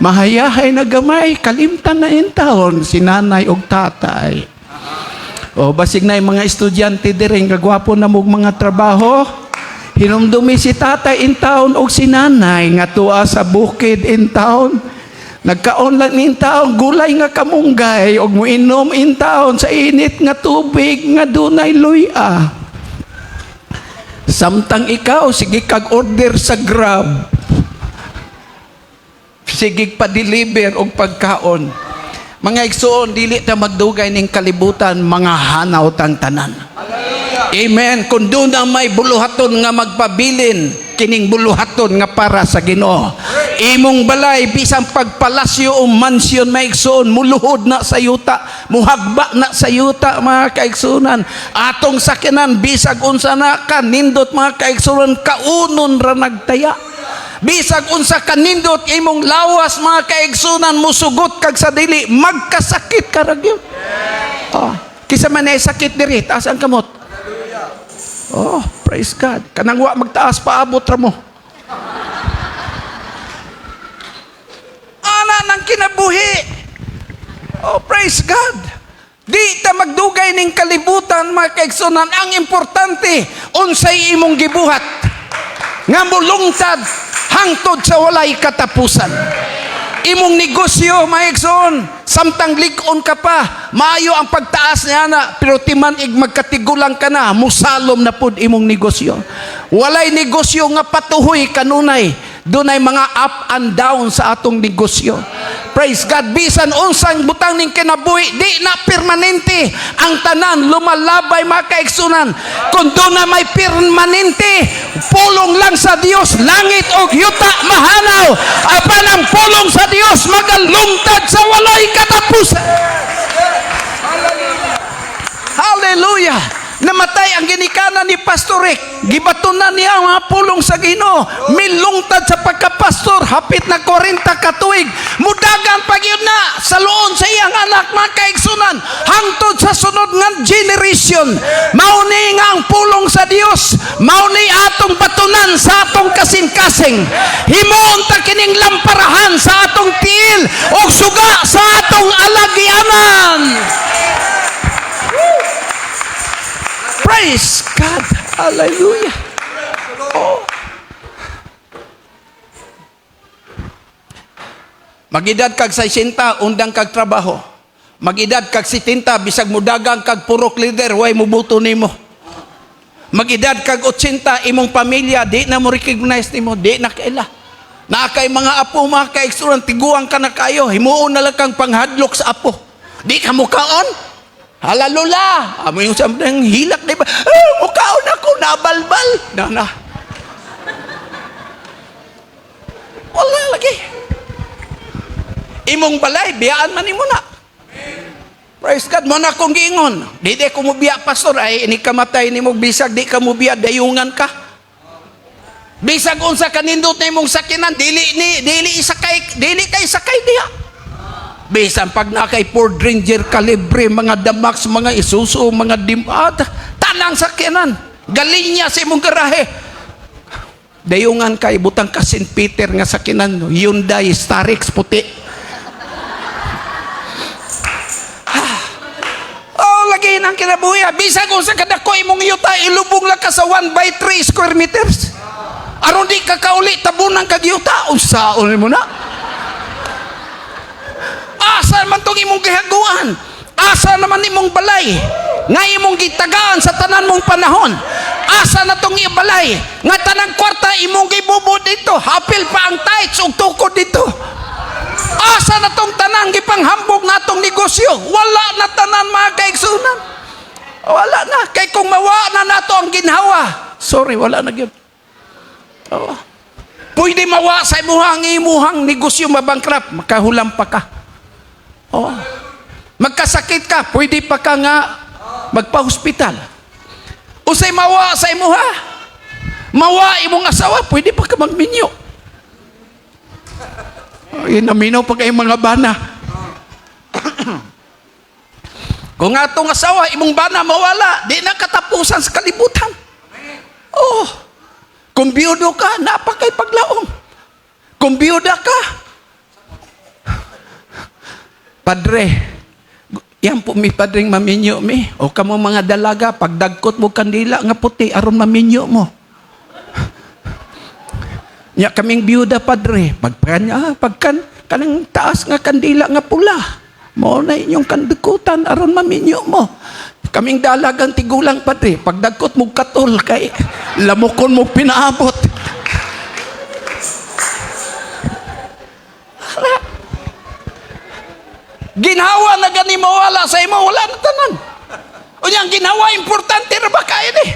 mahayahay na gamay, kalimtan na intawon si nanay og tatay. Basig na yung mga estudyante diring kagwapo na mong mga trabaho. Hinumdumi si tatay in town o si nanay nga tuwa sa bukid in town. Nagkaon lang in town, gulay nga kamunggay o muinom in town sa init nga tubig nga dunay luya. Samtang ikaw, sige kag order sa Grab. Sige pa-deliver o pagkaon. Mga igsoon, dili ta magdugay ning kalibutan, mga hanaw tang tanan. Amen. Kung doon na may buluhaton nga magpabilin, kining buluhaton nga para sa Ginoo. Imong balay, bisang pagpalasyo o mansyon, maigsoon, muluhod na sa yuta, muhagba na sa yuta, mga kaigsunan. Atong sakinan, bisag unsa na kanindot, mga kaigsunan, kaunon ra nagtaya. Bisag unsa kanindot, imong lawas, mga kaigsunan, musugot kag sa dili, magkasakit ka ragyo. Kisa man ay sakit diri, taas ang kamot. Praise God. Kanang wa magtaas paabot ra mo. Ana nang kinabuhi. Praise God. Di ta magdugay ning kalibutan, mga kaigsunan. Ang importante, unsay imong gibuhat nga mulungtad hangtod sa walay katapusan. Imong negosyo, maigsoon, samtang lig-on ka pa, maayo ang pagtaas niya na, pero timan magkatigulang ka na, musalom na pud imong negosyo. Walay negosyo nga patuhoy kanunay. Dunay mga up and down sa atong negosyo. Praise God. Bisan unsang butang ning kinabuhi, di na permanente. Ang tanan lumalabay mga kaigsunan. Kung doon na may permanente, pulong lang sa Dios, langit o yuta mahanaw. Apan ang pulong sa Dios magalungtad sa walay katapusan. Hallelujah. Namatay ang ginikanan ni Pastor Rick. Gibatunan niya ang mga pulong sa Ginoo. Milungtad sa pagkapastor. Hapit na 40 katuig. Mudagan pag yun na sa loon sa iyang anak, mga kaigsunan. Hangtod sa sunod nga generation. Mauni nga ang pulong sa Dios. Mauni atong batunan sa atong kasing-kasing. Himuon ta kining lamparahan sa atong tiil o suga sa atong alagyanan. Praise God. Hallelujah. Oh. Magidad kag 60, undang kag trabaho. Magidad kag 70, bisag mudagang kag purok leader, way mubuto nimo. Magidad kag 80, imong pamilya, di na mo recognize nimo, di na kaila. Na kay mga apo, mga kaigsunan, tiguang ka na kayo, himuon na lang kang panghadlok sa apo. Di ka mukaon. Halalula, amo yung samdang hilak na iba. Mukaon ako, nabalbal. Na. Wala lagi. Imong balay, biyaan man imo na. Praise God, mo na kong giingon. Di ko mo biya, pastor, ay ini kamatay ni mo, bisag di ka mo biya, dayungan ka. Bisag unsa kanindot na imong sakinan, dili kay sakay diha. Bisan pag nakay Ford Ranger kalibre, mga Damax, mga Isuzu, mga Dimad, tanang sakyanan, galinya sa imong garahe. Dayungan kay butang ka St. Peter nga sakyanan, Hyundai Starix puti. Oh, lagi nang kinabuhi. Bisan kung sa kadako imong yuta, ilubong lang ka sa 1/3 square meters. Aron di ka kauli, tabunan kag yuta, usaon mo na. Asa man itong imong gihaguan? Asa naman imong balay? Nga imong gitagaan sa tanan mong panahon? Asa na itong ibalay? Nga tanang kwarta imong gibubo dito? Hapil pa ang tights o tukod dito? Asa na itong tanan gipanghambog na itong negosyo? Wala na tanan, mga kaigsunan. Wala na. Kay kung mawa na nato ang ginhawa, sorry, wala na yun. Oh. Pwede mawa sa imuhang negosyo mabankrupt, makahulam pa ka. Oh. Magkasakit ka, pwede pa ka nga magpa-hospital. Usay mawa sa imuha, mawa imong asawa, pwede pa ka magminyo. Naminaw pa kayong mga bana. Kung atong asawa, imong bana mawala, di na katapusan sa kalibutan. Oh. Kung biyudo ka, napakay paglaong. Kung biyuda ka, Padre, yan po mi padring maminyo mi. O kamo mga dalaga, pagdagkot mo kandila nga puti, aron maminyo mo. Nya kaming biyuda, Padre, pagkan kanang taas nga kandila nga pula, mo na inyong kandukutan, aron maminyo mo. Kaming dalagang tigulang, Padre, pagdagkot mo katol, kay lamukon mo pinaabot. Ginhawa na gani mawala sa imo, wala na tanan. O niyang ginhawa, importante na ba kayo eh?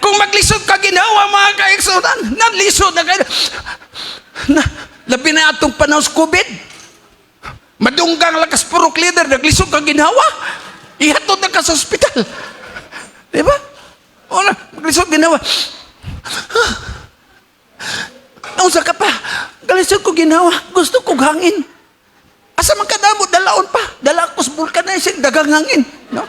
Kung maglisod ka ginhawa, mga kaigsunan, naglisod na kayo. Labi na atong panahon sa COVID. Madunggang lakas purok leader, naglisod ka ginhawa. Ihatod na ka sa ospital. Diba? O na, maglisod ginhawa. Nausa ka pa, galisod ko ginhawa, gusto ko hangin. Asa man kadamo, dalaon pa. Dala ko sa vulcanizing, dagang hangin. No?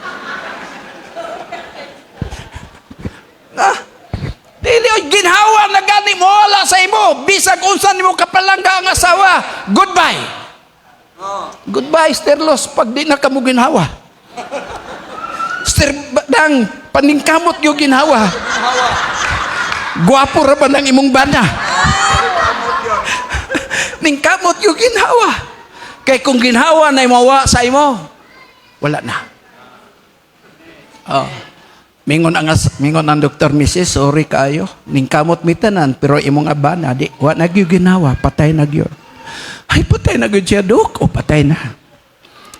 Dili, ginhawa na gani mo wala sa imo. Bisag unsan mo kapalangga ang asawa. Goodbye. Goodbye, Sterlos, pag di na ka mo ginhawa. Dang, paningkamot yung ginhawa. Guwapo ra ba ng imong bana? Ningkamot yung ginhawa. Kay kung ginhawa na mawa sa imo, wala na. Oh. Mingon ang Dr. Mrs. sorry kayo. Ning kamot mitanan pero imong abana di wa nagyud ginawa, patay nagyud. Ay patay nagyud siya dok o patay na.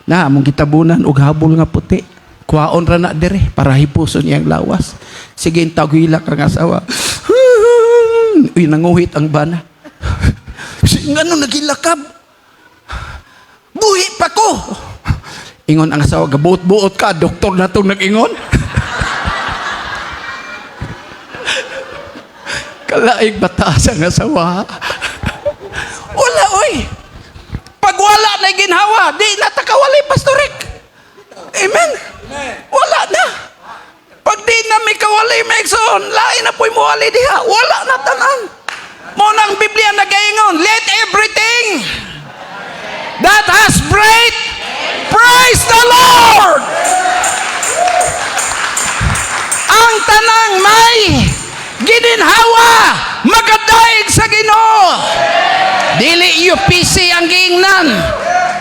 Na among gitabunan og habol nga puti. Kuhaon ra na dire para hipuson iyang lawas. Sige tagwila kang asawa. Uy nanguhit ang bana. Ngano nagilakab? Buhi pa ko. Ingon ang asawa, gabuot-buot ka, doktor na itong nag-ingon. Kalaig bataas ang asawa. Wala, oy. Pag wala na ginhawa, di natakawali, Pastor Rick. Amen? Wala na. Pag di na may kawali, may ekson, lain na po'y muwali diha. Wala na tanan. Muna ang Biblia nag-ingon, let everything that has breath, praise the Lord! Ang tanang may gininhawa, magadaig sa Ginoo. Dili UPC ang giingnan.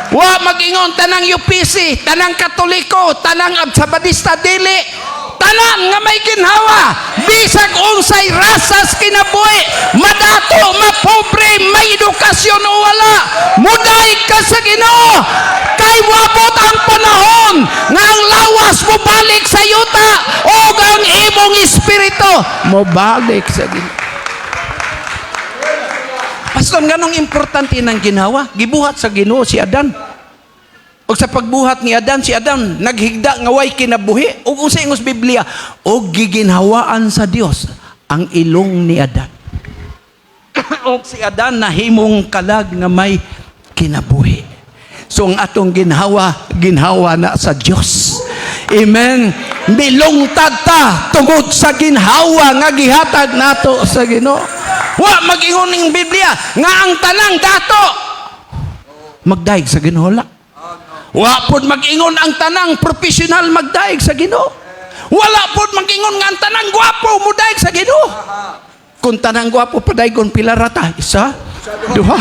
Wa mag-ingon tanang UPC, tanang Katoliko, tanang Sabadista, dili. Tanan nga may ginhawa, bisag unsay rasas kinabuhi, madato, mapobre, may edukasyon o wala, mudaig ka sa Ginoo. Kay wabot ang panahon nga ang lawas mo balik sa yuta o ang imong espiritu mo balik sa Ginoo. Pastor, ganong importante ng ginawa, gibuhat sa Ginoo si Adan. O sa pagbuhat ni Adan, si Adan naghigda nga way kinabuhi. O kung sa ingos Biblia, o giginhawaan sa Dios ang ilong ni Adan. O si Adan nahimong kalag nga may kinabuhi. So ang atong ginhawa na sa Dios. Amen. Milungtad ta tungod sa ginhawa nga gihatag nato sa Ginoo. Wa mag-ingon ning Biblia nga ang tanang dato magdaig sa Ginoo lang. Wa pod mag-ingon ang tanang profesional magdaig sa Ginoo. Wala pod mag-ingon nga ang tanang gwapo mudaig sa Ginoo. Kung tanang gwapo padaygon pila rata? Isa, duha.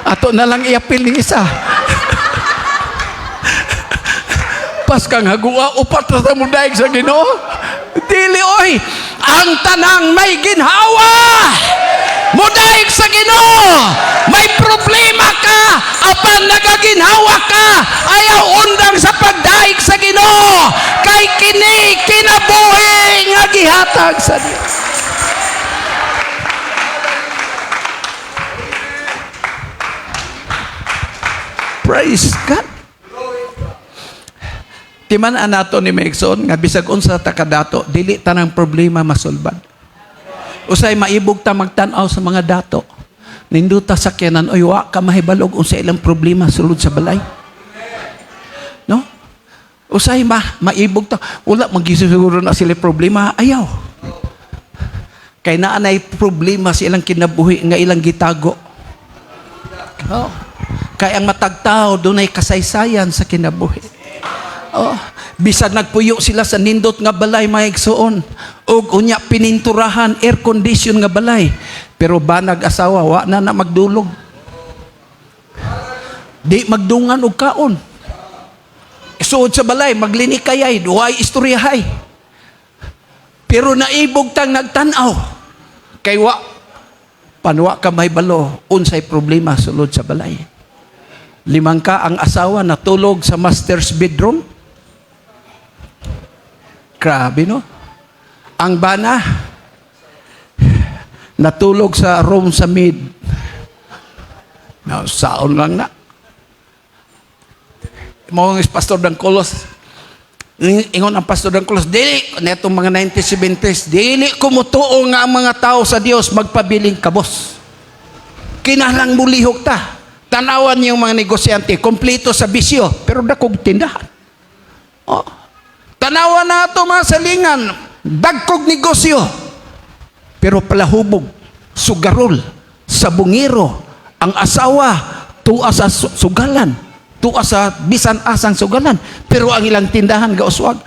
Ato na lang iapil ning isa. Pas kang hagua upat ra mudaig sa Ginoo. Dili oy, ang tanang may ginhawa mudaig sa Ginoo. May problema ka, apan nagaginhawa ka, ayaw undang sa pagdaig sa Ginoo. Kay kini kinabuhi nga gihatag sa Dios. Praise God. Timan-an nato ni Megson nga bisag unsa ta kadato, dili tanang problema masulbad. Usay maibog ta magtan-aw sa mga dato. Ninduta sakyanan, oy wa ka mahibalog unsa ilang problema sulod sa balay. No? Usay maibog ta, wala magisiguro na sila problema, ayaw. Kay naanay problema sa ilang kinabuhi nga ilang gitago. Oh. Kay ang matagtao dunay kasaysayan sa kinabuhi. Oh, bisag nagpuyo sila sa nindot nga balay maigsuon ug unya pininturahan air condition nga balay pero banag asawa wa na magdulog di magdungan og kaon isuod sa balay maglinikayay duay istoryahay pero naibog tang nagtan-aw kay wa panwa ka may balo unsay problema sulod sa balay. Limang ka ang asawa natulog sa master's bedroom. Grabe, no? Ang bana, natulog sa room sa mid. Saon lang na. Mga pastor ng Kolos, ingon ang pastor ng Kolos, dili, netong mga 1970s, dili kumutuo nga ang mga tao sa Dios magpabiling kabos. Kinahanglan mulihok ta. Tanawan niyo mga negosyante, kompleto sa bisyo, pero dakog tindahan. Oh. Tanawan na ito mga salingan, dagkog negosyo, pero palahubog, sugarol, sabungiro, ang asawa, tuwa sa sugalan, tuwa sa bisan asang sugalan, pero ang ilang tindahan gauswag.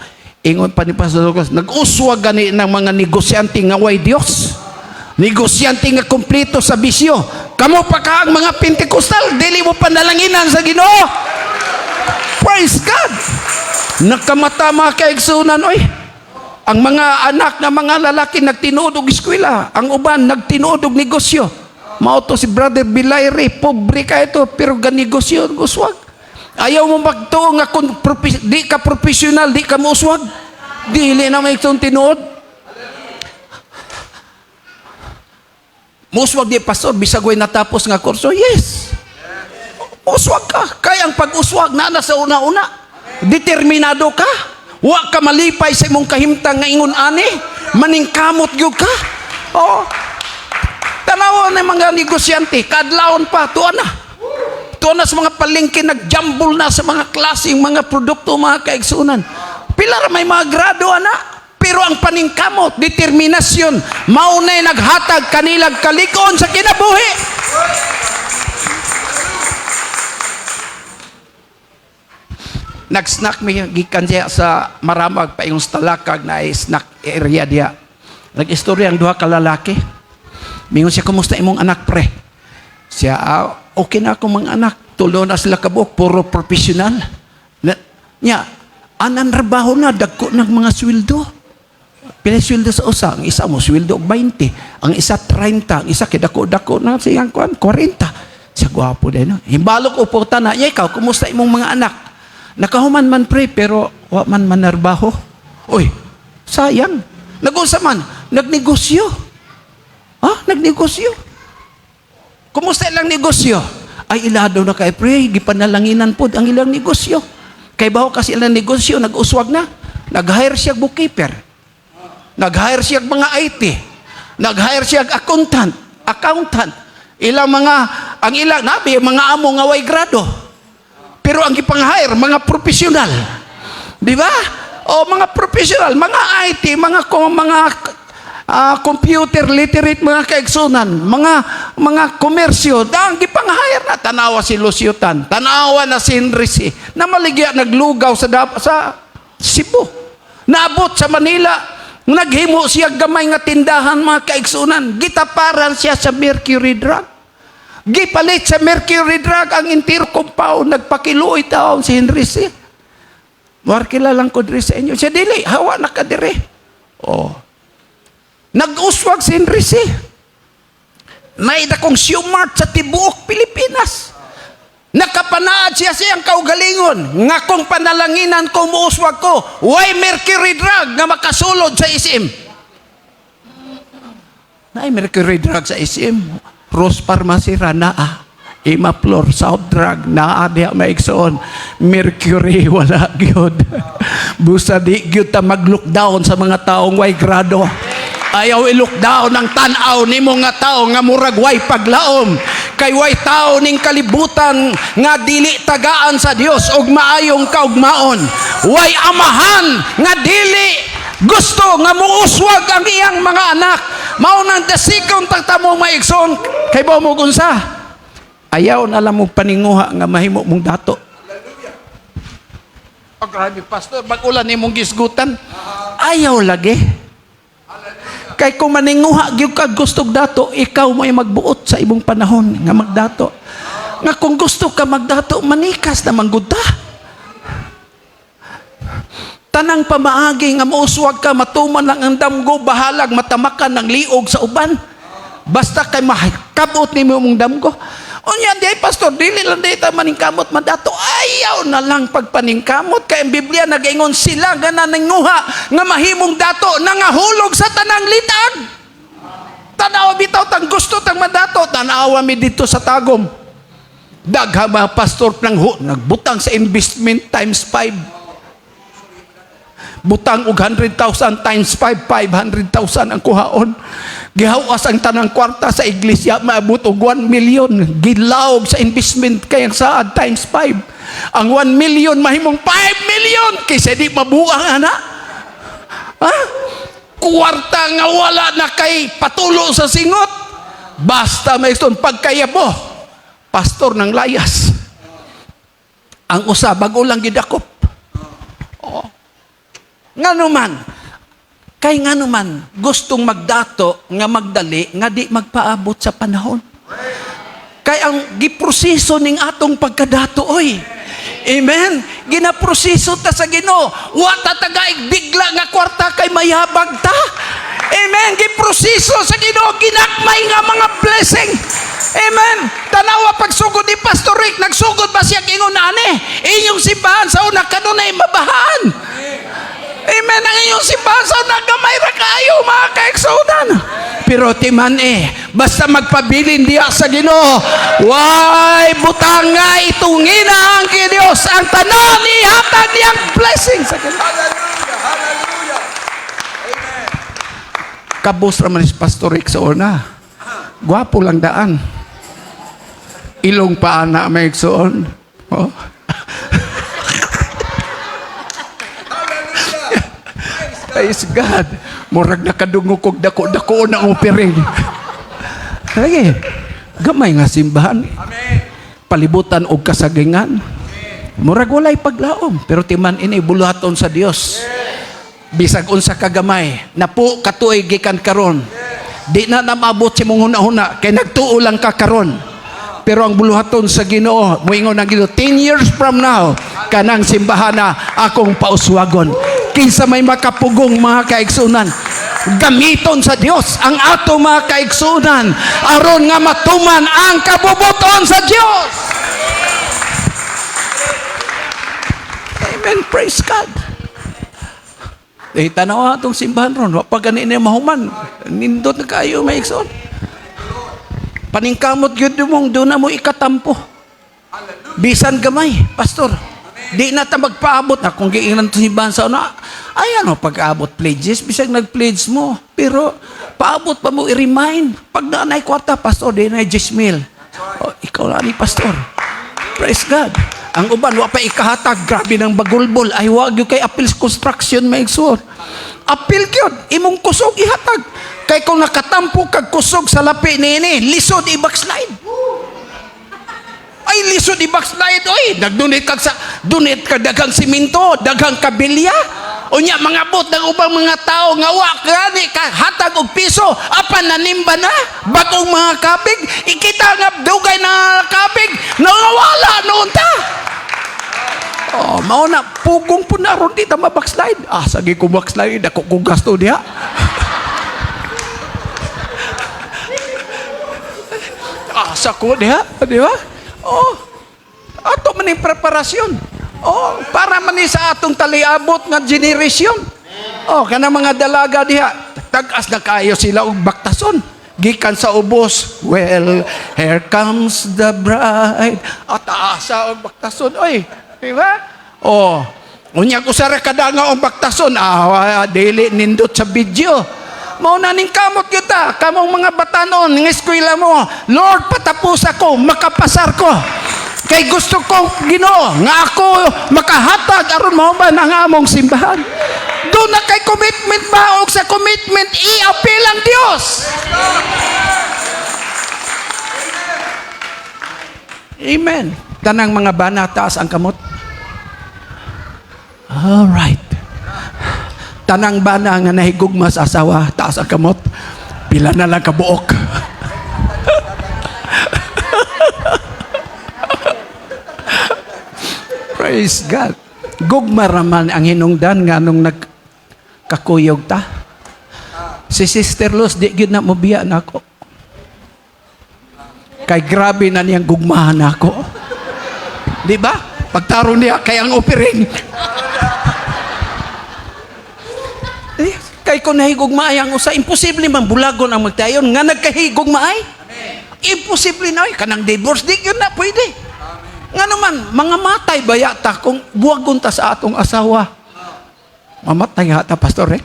Ingon pa ni Pastor Lucas, nag-uswag gani ng mga negosyante nga way Dios. Negosyante nga kompleto sa bisyo. Kamo pa ka ang mga Pentecostal, dili mo panalanginan sa Ginoo. Praise God. Nakamata mga kaigsunan, oy. Ang mga anak na mga lalaki nagtinuod og eskwela, ang uban nagtinuod og negosyo. Mao to si Brother Bilayre, pobre ka ito, pero ganegosyo, uswag. Ayaw mo magtuo nga kung di ka professional, di ka mo uswag. Dili na may itong tinuod. Muswag di pastor, bisag way natapos nga kurso, yes. Uswag ka. Kaya ang pag-uswag na sa una-una, determinado ka. Wa ka malipay sa imong kahimtang nga ingon ani, maningkamot gyud ka. Oh. Tanaw na mga negosyante, kadlawon pa tuwa na. Tuwa na sa mga palengke, nagjambol na sa mga klaseng mga produkto, mga kaigsunan. Pila ra may mga grado ana, pero ang paningkamot, determinasyon, mao nay naghatag kanilang kalig-on sa kinabuhi. Nag-snack mi gikan siya sa Maramag pa yung Talakag na snack area dia. Nag-istorya ang duha ka lalaki. Mingon siya, kumusta imong anak pre? Siya, okay na ako mga anak. Tulo na sila kabuk, puro professional. Nya, anan trabaho na, dagko ng mga sweldo. Pila sweldo sa usa, ang isa mo sweldo og 20, ang isa 30, ang isa kidako-dako na siyang 40. Siya gwapo din. No? Himbalok upo na, ikaw, kumusta imong mga anak? Nakahuman man pre, pero wa man manarbaho. Oy, sayang. Nag-usa man, nagnegosyo. Nagnegosyo. Kumusta ilang negosyo? Ay, ilado na kay pre, gipanalanginan po ang ilang negosyo. Kay baho kasi ilang negosyo, nag-uswag na. Nag-hire siya bookkeeper. Nag-hire siya mga IT. Nag-hire siya accountant. Ang ilang, nabi, mga amo nga way grado. Pero ang ipang-hire, mga profesional. Di ba? O mga profesional, mga IT, mga computer literate, mga kaigsunan, mga komersyo, dahang gipang-hire na. Tanawa si Luciutan, tanawa na si Henry na maligya, naglugaw sa Cebu. Naabot sa Manila, naghimo siya gamay nga tindahan, mga kaigsunan. Gitaparan siya sa Mercury Drug. Gipalit sa Mercury Drug ang entire compound. Nagpakiluoy taon si Henry C. Markila lang ko diri sa inyo. Siya dili, hawa na ka diri. Nag-uswag si Henry C. Naida kong siyumart sa tibuok Pilipinas. Nakapanaad siya siyang kaugalingon. Nga kung panalanginan ko, muuswag ko, why Mercury Drug nga makasulod sa isim? Naay Mercury Drug sa isim. Rose Pharmacy Ranaa. Imaflor, South Drug, naadya maigsoon. Mercury, wala gyud. Busa di gyud ta mag-lockdown sa mga taong way grado. Ayaw i-lockdown ang tanaw ni mga tao nga murag way paglaom. Kay way tao ning kalibutan nga dili tagaan sa Dios og maayong kaugmaon. Way amahan nga dili gusto nga muuswag ang iyang mga anak. Mao nang dasikon tagtamo maigsoon. Kay bao mo unsa? Ayaw na lang mo paninguha nga mahimo mong dato. Grabe pastor, mag-ulan ni mong gisgutan. Ayaw lagi. Kay kung maninguha gyud ka gustog dato, ikaw mo ay magbuot sa imong panahon nga magdato. Nga kung gusto ka magdato, manikas na manggud ta. Tanang pamaagi nga mauswag ka, matuman lang ang damgo, bahalag matamakan ng liog sa uban. Basta kay makabot ni mong damgo. Unya di pastor, dili lang di ta maningkamot madato. Ayaw na lang pagpaningkamot. Kay ang Biblia nagaingon sila nga nananguha nga mahimong dato nangahulog sa tanang litag. Tanaw bitaw tang gusto tang madato. Tanawa mi dito sa Tagum. Dagha mga pastor nagbutang sa investment times 5. Butang og 100,000 times 5, 500,000 ang kuhaon. Gihawas ang tanang kwarta sa iglesia, maabot og 1 million. Gilawog sa investment kayang saad times 5. Ang 1 million mahimong 5 million kaysa di mabuang ana. Kwarta nga wala na kay patulo sa singot. Basta may pagkayabo. Pastor ng layas. Ang usa bago lang gidakop. Nganuman, kay nganuman, gustong magdato, nga magdali, nga di magpaabot sa panahon. Kay ang giproseso ning atong pagkadato, oy, Amen. Ginaproseso ta sa Ginoo. Wa ta tagaig bigla nga kwarta kay mayabag ta. Amen. Giproseso sa Ginoo, ginagmay nga mga blessing. Amen. Tanawa pagsugod ni Pastor Rick, nagsugod ba siya ingon ani? Inyong simbahan sa una kanunay mabahaan. Amen. Ang inyong simbahan sa una gamay ra kayo mga kaigsunan. Pero timan basta magpabilin diya sa Ginoo, way butang nga itungina ang Dios ang tanan ihatag niyang blessing sa Ginoo. Hallelujah. Amen. Kabos raman si Pastor Rick sa una. Gwapo lang daan. Ilong pa na may igsoon. Oh. Praise God. Murag nakadungog kog dako-dako na opiring. Lagi. Gamay nga simbahan. Amen. Palibutan og kasagingan. Murag walay paglaom, pero timan ini buluhaton sa Dios. Bisag unsa kagamay, napo katuoy gikan karon. Di na namabot si mong huna-huna kay nagtuo lang ka karon. Pero ang buluhaton sa Ginoo, moingon ang Ginoo 10 years from now, kanang simbahan na akong pauswagon. Kinsa may makapugong mga kaigsunan, gamiton sa Dios ang ato mga kaigsunan aron nga matuman ang kabubuton sa Dios. Amen. Praise God. Tanawa itong simbahan ron. Pag ganin na mahuman, nindot na kayo may ikson. Paningkamot yun mong doon na mo ikatampo. Bisan gamay, pastor. Di na ta magpaabot na kung giingnan ito simbahan sa una. Ay ano, pag-abot pledges, bisag nag-pledge mo. Pero paabot pa mo i-remind. Pag naanay kwarta, pastor, di na 10,000. Oh, ikaw na ni pastor. Praise God. Ang uban, wa pa ikahatag. Grabe ng bagulbol. Ay, wag yung kay Appeals Construction maigsuon. Appeal yun. Imong kusog ihatag. Kay kung nakatampo kag kusog sa lapi nini, lisod i-backslide. Ay, lisod i-backslide. Oy, nag-donate kag sa, donate kag daghang siminto, daghang kabilya. Unya, mga bot ng ubang mga tao, nga wa gani ka hatag og piso, apan nanimba na, bagong mga kabig, ikita nga dugay na kabig, nawala noon ta. Oh, mauna, pugong po na ron dito mabackslide. Ah, sagi ko backslide, ako kong gasto diya. Asa ko diya, di ba? Oh, ato man yung preparasyon. Oh, para man sa atong taliabot nga generation. Oh, kanang mga dalaga diha, tag-as na kayo sila og baktason. Gikan sa ubos, well, here comes the bride. At asa og baktason, oy. Di ba? Oh, unya ko sa rekada nga og baktason, dili nindot sa video. Mao na ning kamot kita, kamong mga batanon ng eskwela mo. Lord, patapos ako, makapasar ko. Kay gusto ko, Ginoo, nga ako makahatag aron mahuman ang among simbahan. Doon na kay commitment ba o sa commitment i-appeal ang Dios. Amen. Tanang mga bana, taas ang kamot. All right. Tanang bana nga nahigugma sa asawa, taas ang kamot. Pila na lang kabuok. Praise God. Gugma raman ang hinungdan nga nung nagkakuyog ta. Si Sister Luz, di yun na mabiya na ako. Kay grabe na niyang gugmahan ako. Di ba? Pagtaro niya, kay ang opiring. Kay kung nahigugmaay ang usa, imposible man bulagon ang magtayon. Nga nagkahigugmaay? Imposible na. Kanang divorce, di yun na pwede. Nga naman, mga matay bayata kung buwagon ta sa atong asawa. Mamatay hata, Pastor eh.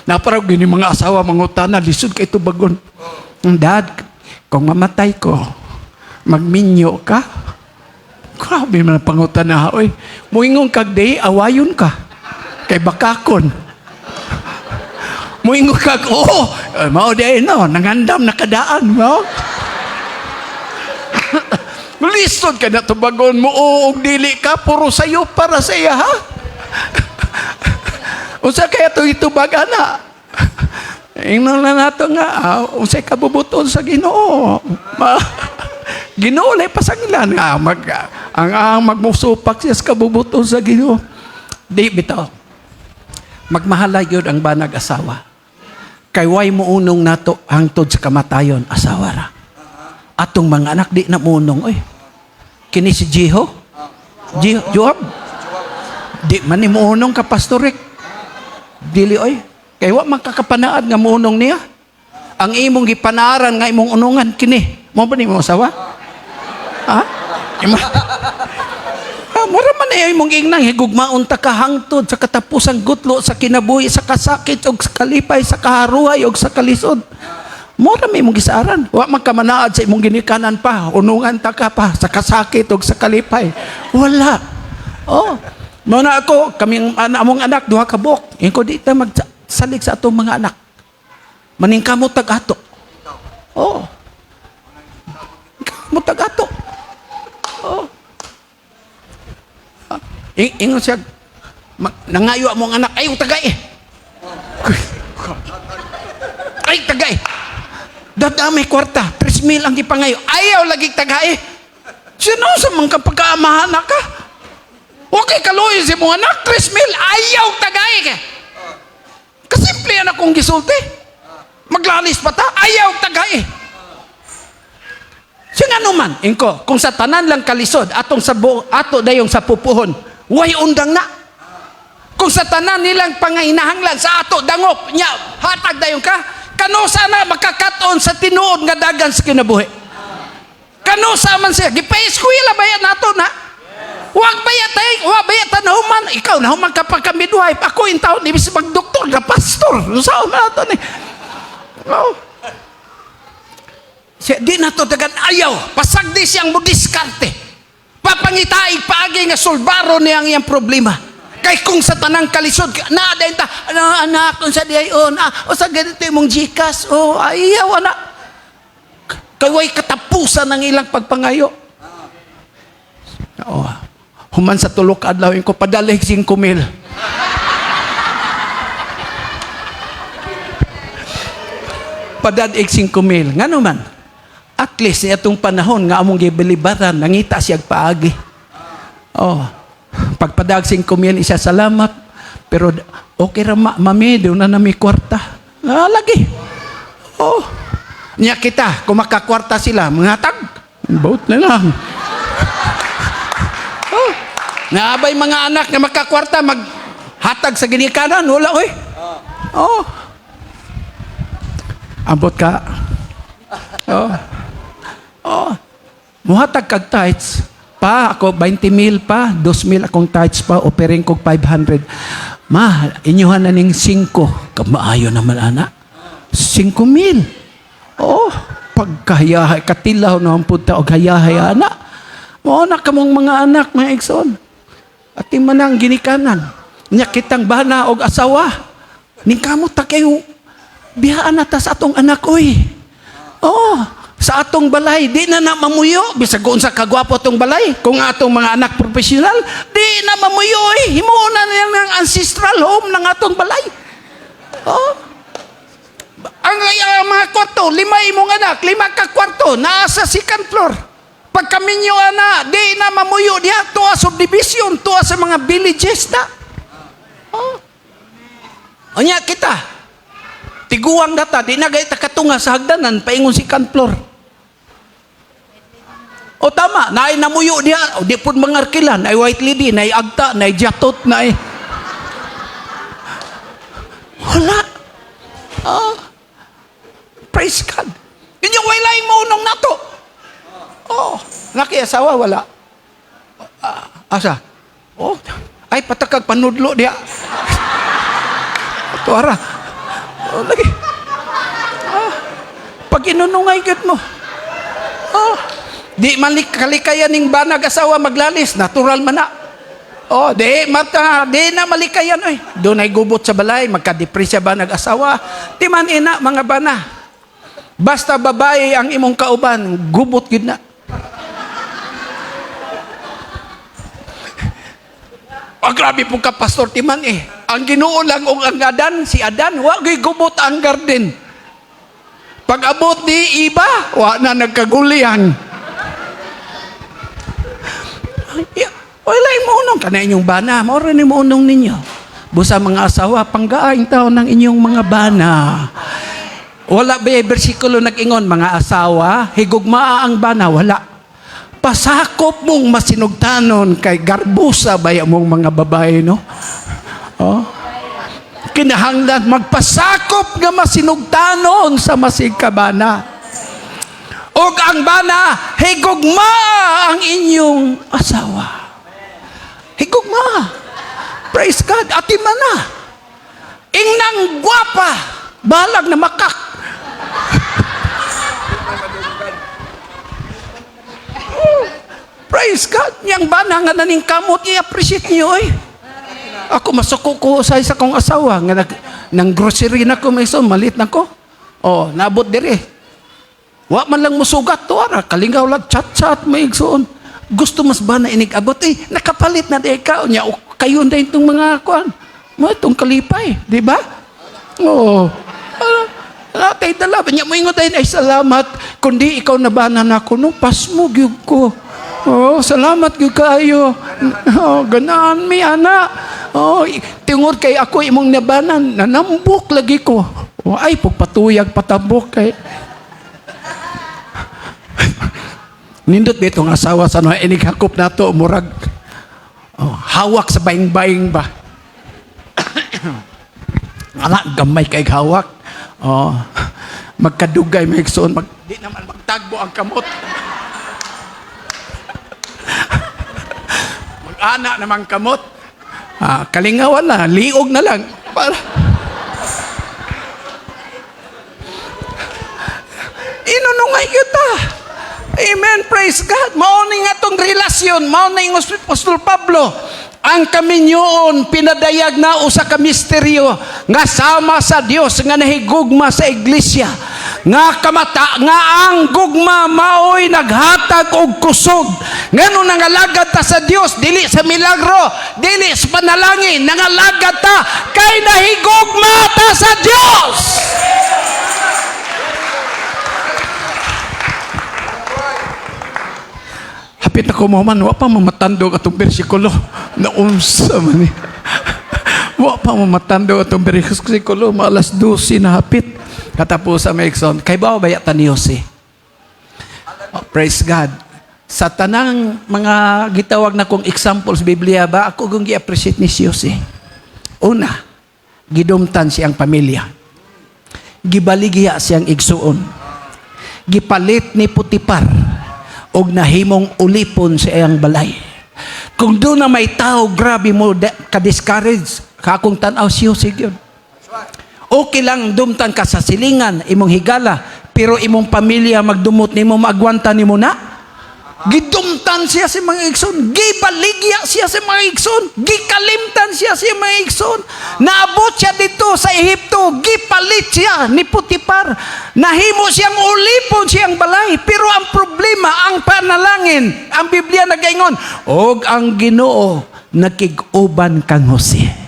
Naparag gini mga asawa, mga utana, lisod kay tubagon. Dad, kung mamatay ko, magminyo ka? Grabe man ang pangutan na, oy. Muingong kag day, awayon ka. Kay bakakon. Muingong kag, mao day no, nangandam nakadaan, mo. Lisod ka na tubagon mo, og dili ka, puro sayo para sa iya, ha? Unsa kaya itubag, ana? Ingnon na nato nga, unsay kabubuton sa Ginoo. Ginoo lay pasangilan nga ang magmusupak siya sa kabubuton sa Ginoo. Di bitaw. Magmahalay yun ang banag asawa. Kay way mo unong nato hangtod sa kamatayon asawa ra. Atong mga anak di na munong oy. Kini si Joab. Di man ni muunong ka Pastor Rick. Dili oy. Kay wa makakapanaad nga muunong niya. Ang imong gipanaran nga imong unungan kini. Mo ba ni mo asawa? Ha? Mura man ay imong ingnang higugmaon ta ka hangtod sa katapusang gutlo sa kinabuhi sa kasakit og sa kalipay sa kaharuhay og sa kalisod. Mura may imong gisaran. Wa man ka manaad sa imong ginikanan pa. Unungan ta ka pa sa kasakit og sa kalipay. Wala. Oh. Muna ako, kaming among anak duha ka buok. Inko di ta magsalig sa atong mga anak. Maningkamot tag-ato. Oh. Kamot tag-ato. Oh. Ingon siya, nangayo among anak, ayaw tagay eh. Ay, tagay. Dada may kwarta, 3,000 ang ipangayo. Ayaw lagi tagay eh. Sino sa mga pagkaamahan ka? Okay, kaluyo si mong anak, 3,000, ayaw tagay ka. Kasimple yan akong gisulti. Maglalis pa ta, ayaw tagay eh. Siya nga naman, inko, kung sa tanan lang kalisod, atong sa ato dayong sa pupuhon, way undang na. Kung sa tanan nilang pangahinahanglan sa ato dangop nya hatag dayon ka, kano sana makakaton sa tinuod nga dagan sa kinabuhi. Kano sa man siya gipa-eskwela ba yan nato na? Wag bayatay, wag bayatan human. Ikaw na human ka pa kami duhay. Ako in taon ibig magdoktor na pastor. Sa man nato ni. Oh. Siya di nato dagan ayaw. Pasagdi siyang mudiskarte. Papangitaig paagi nga solbaro niya ang iyang problema. Kay kung sa tanang kalisod, naadayin ta, anak, kung sa diayon, o sa ganito mong jikas, ayaw, anak. Kaway katapusan ng ilang pagpangayo. Human sa tulok adlawin ko, padalig 5,000. Padalig 5,000. Nga naman, at least itong panahon nga among gibilibaran nangita siya paagi. Pagpadag 5,000 isa salamat pero okay ra mami do na nami kwarta. Lagi. Nya kita kung makakwarta sila mangatag boat na lang. Naabay mga anak nga makakwarta maghatag sa ginikanan wala oy. Ambot ka. Muhatag kag tithes pa ako 20,000 pa 2,000 akong tithes pa offering kog 500 ma inyuhan na ning 5 kamaayo naman ana 5,000 pagkahayahay katilaw na ang punta og hayahay ana mo na kamong mga anak mga igsoon at manang ginikanan nya kitang bana og asawa ning kamot ta kayo biyaan na ta sa atong anak oy sa atong balay, di na mamuyo. Bisag kung sa kagwapo atong balay. Kung atong mga anak profesional, di na mamuyo eh. Himuuna na ng ancestral home ng atong balay. Ang mga kwarto, 5 imong anak, 5 ka kwarto, nasa second floor. Pag kami nyo ana, di na mamuyo diya. Tuwa subdivision, tuwa sa mga villages na. Anya kita. Tiguang data, di na gaya katunga sa hagdanan, paingon second floor. Tama, naay namuyo diya, di po mga arkilan, ay white lady, naay agta, naay jatot, naay. Wala. Praise God. Yun yung wailaing maunong nato. Nakiasawa, wala. Asa? Ay, patakag panudlo diya. Tuara. Lagi. Pag inunungay kat mo. Di man kalikayan ning banag asawa maglalis, natural man na. Di na malikayan oy. Doon ay gubot sa balay, magka-depresya banag asawa. Di man ina mga bana. Basta babae ang imong kauban, gubot gid na. Grabe po ka pastor timan eh. Ang Ginoo lang og ang Adan, si Adan, wa gyud gubot ang garden. Pag abot di iba, wa na nagkagulihan. Wala mo unong ka na inyong bana. Maura ni mo unong ninyo. Busa mga asawa, panggaing tao ng inyong mga bana. Wala ba yung bersikulo nag-ingon, mga asawa, higugmaa ang bana? Wala. Pasakop mong masinugtanon kay garbusa ba yung mong mga babae, no? Oh. Kinahanglan magpasakop nga masinugtanon sa masigkabana. Og ang bana, higugma ang inyong asawa. Higugma. Praise God. Ati mana. Ingnang gwapa. Balag na makak. Praise God. Yang bana nga naning kamot, i-appreciate niyo eh. Ako masuko ko sa isa kong asawa nga nang grocery na ko may son, malit na ko. Oh, nabot dire. Wa man lang musugat to ara, kalingaw lang chat-chat may igsoon. Gusto mas ba na inig-abot nakapalit na di ka nya kayo na itong mga kuan. Mo itong kalipay, di ba? Oh. Natay dala nya mo ingon ay salamat kundi ikaw nabanan ako no pasmo gyud ko. Oh, salamat gyud kaayo. Oh, ganaan mi ana. Oh, tingod kay ako imong nabanan, nanambok lagi ko. Oh, ay pagpatuyag patambok kay nindot dito ng asawa sa mga inighakop na to, murag hawak sa baing-baing ba? Anak, gamay kay hawak. Magkadugay, may iksoon. Di naman magtagbo ang kamot. Mag-ana naman kamot. Kalingawan na, liog na lang. Para inunungay kita. Amen, praise God. Mauni nga itong relasyon, mauni yung Apostol Pablo. Ang kaminyoon, pinadayag na usa ka misteryo nga sama sa Dios nga nahigugma sa iglesia. Nga kamata, nga ang gugma maoy naghatag og kusog. Ngano nangalagad ta sa Dios, dili sa milagro, dili sa panalangin, nangalagad ta kay nahigugma ta sa Dios. Hapit na ko man, wa pa mamatandog atong bersikulo na unsa man ni. Wa pa mamatandog atong bersikulo, maalas 12 na hapit. Katapos sa Maikson, kay ba bayatan ni Jose? Praise God. Sa tanang mga gitawag na kong examples sa Biblia ba, ako kung gi-appreciate ni si Jose. Una, gidumtan siyang pamilya. Gibaligya siyang igsuon. Gipalit ni Putipar og nahimong ulipon sa iyang balay. Kung doon na may tao, grabe mo ka-discourage, kakong tanaw siyo sigyon. Okay lang dumtan ka sa silingan, imong higala, pero imong pamilya magdumot nimo, maagwanta nimo na. Gidumtan siya sa mga igsoon, gibaligya siya sa mga igsoon, gikalimtan siya sa mga igsoon. Naabot siya dito sa Ehipto, gipalit siya ni Putipar. Nahimo siyang ulipon siyang balay. Pero ang problema, ang panalangin, ang Biblia nagaingon, og ang Ginoo nakig-uban kang Jose.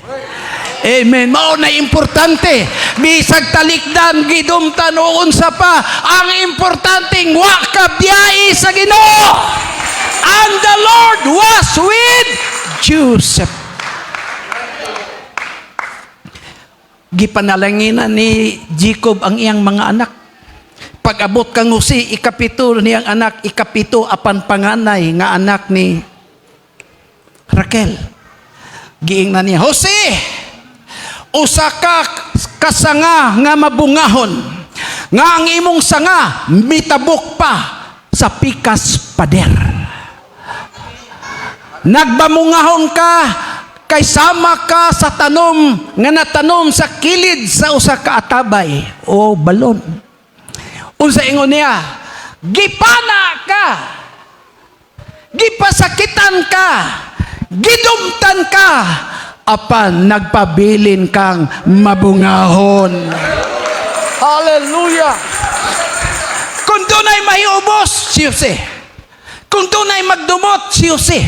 Amen. Mao na importante. Bisag talikdan, gidumtan o unsa pa, ang importanteng wa ka biyai sa Ginoo. And the Lord was with Joseph. Gipanalanginan ni Jacob ang iyang mga anak. Pag-abot kang Jose, ikapito niyang anak, ikapito apan panganay nga anak ni Raquel. Giingnan niya, Jose, usa ka kasanga nga mabungahon, nga ang imong sanga mitabok pa sa pikas pader. Nagbamungahon ka kay sama ka sa tanom nga natanom sa kilid sa usa ka atabay o balon. Unsa ingon niya? Gipana ka, gipasakitan ka, gidumtan ka, apan nagpabilin kang mabungahon. Hallelujah! Kung doon ay mahiubos, si Jose. Kung doon ay magdumot, si Jose.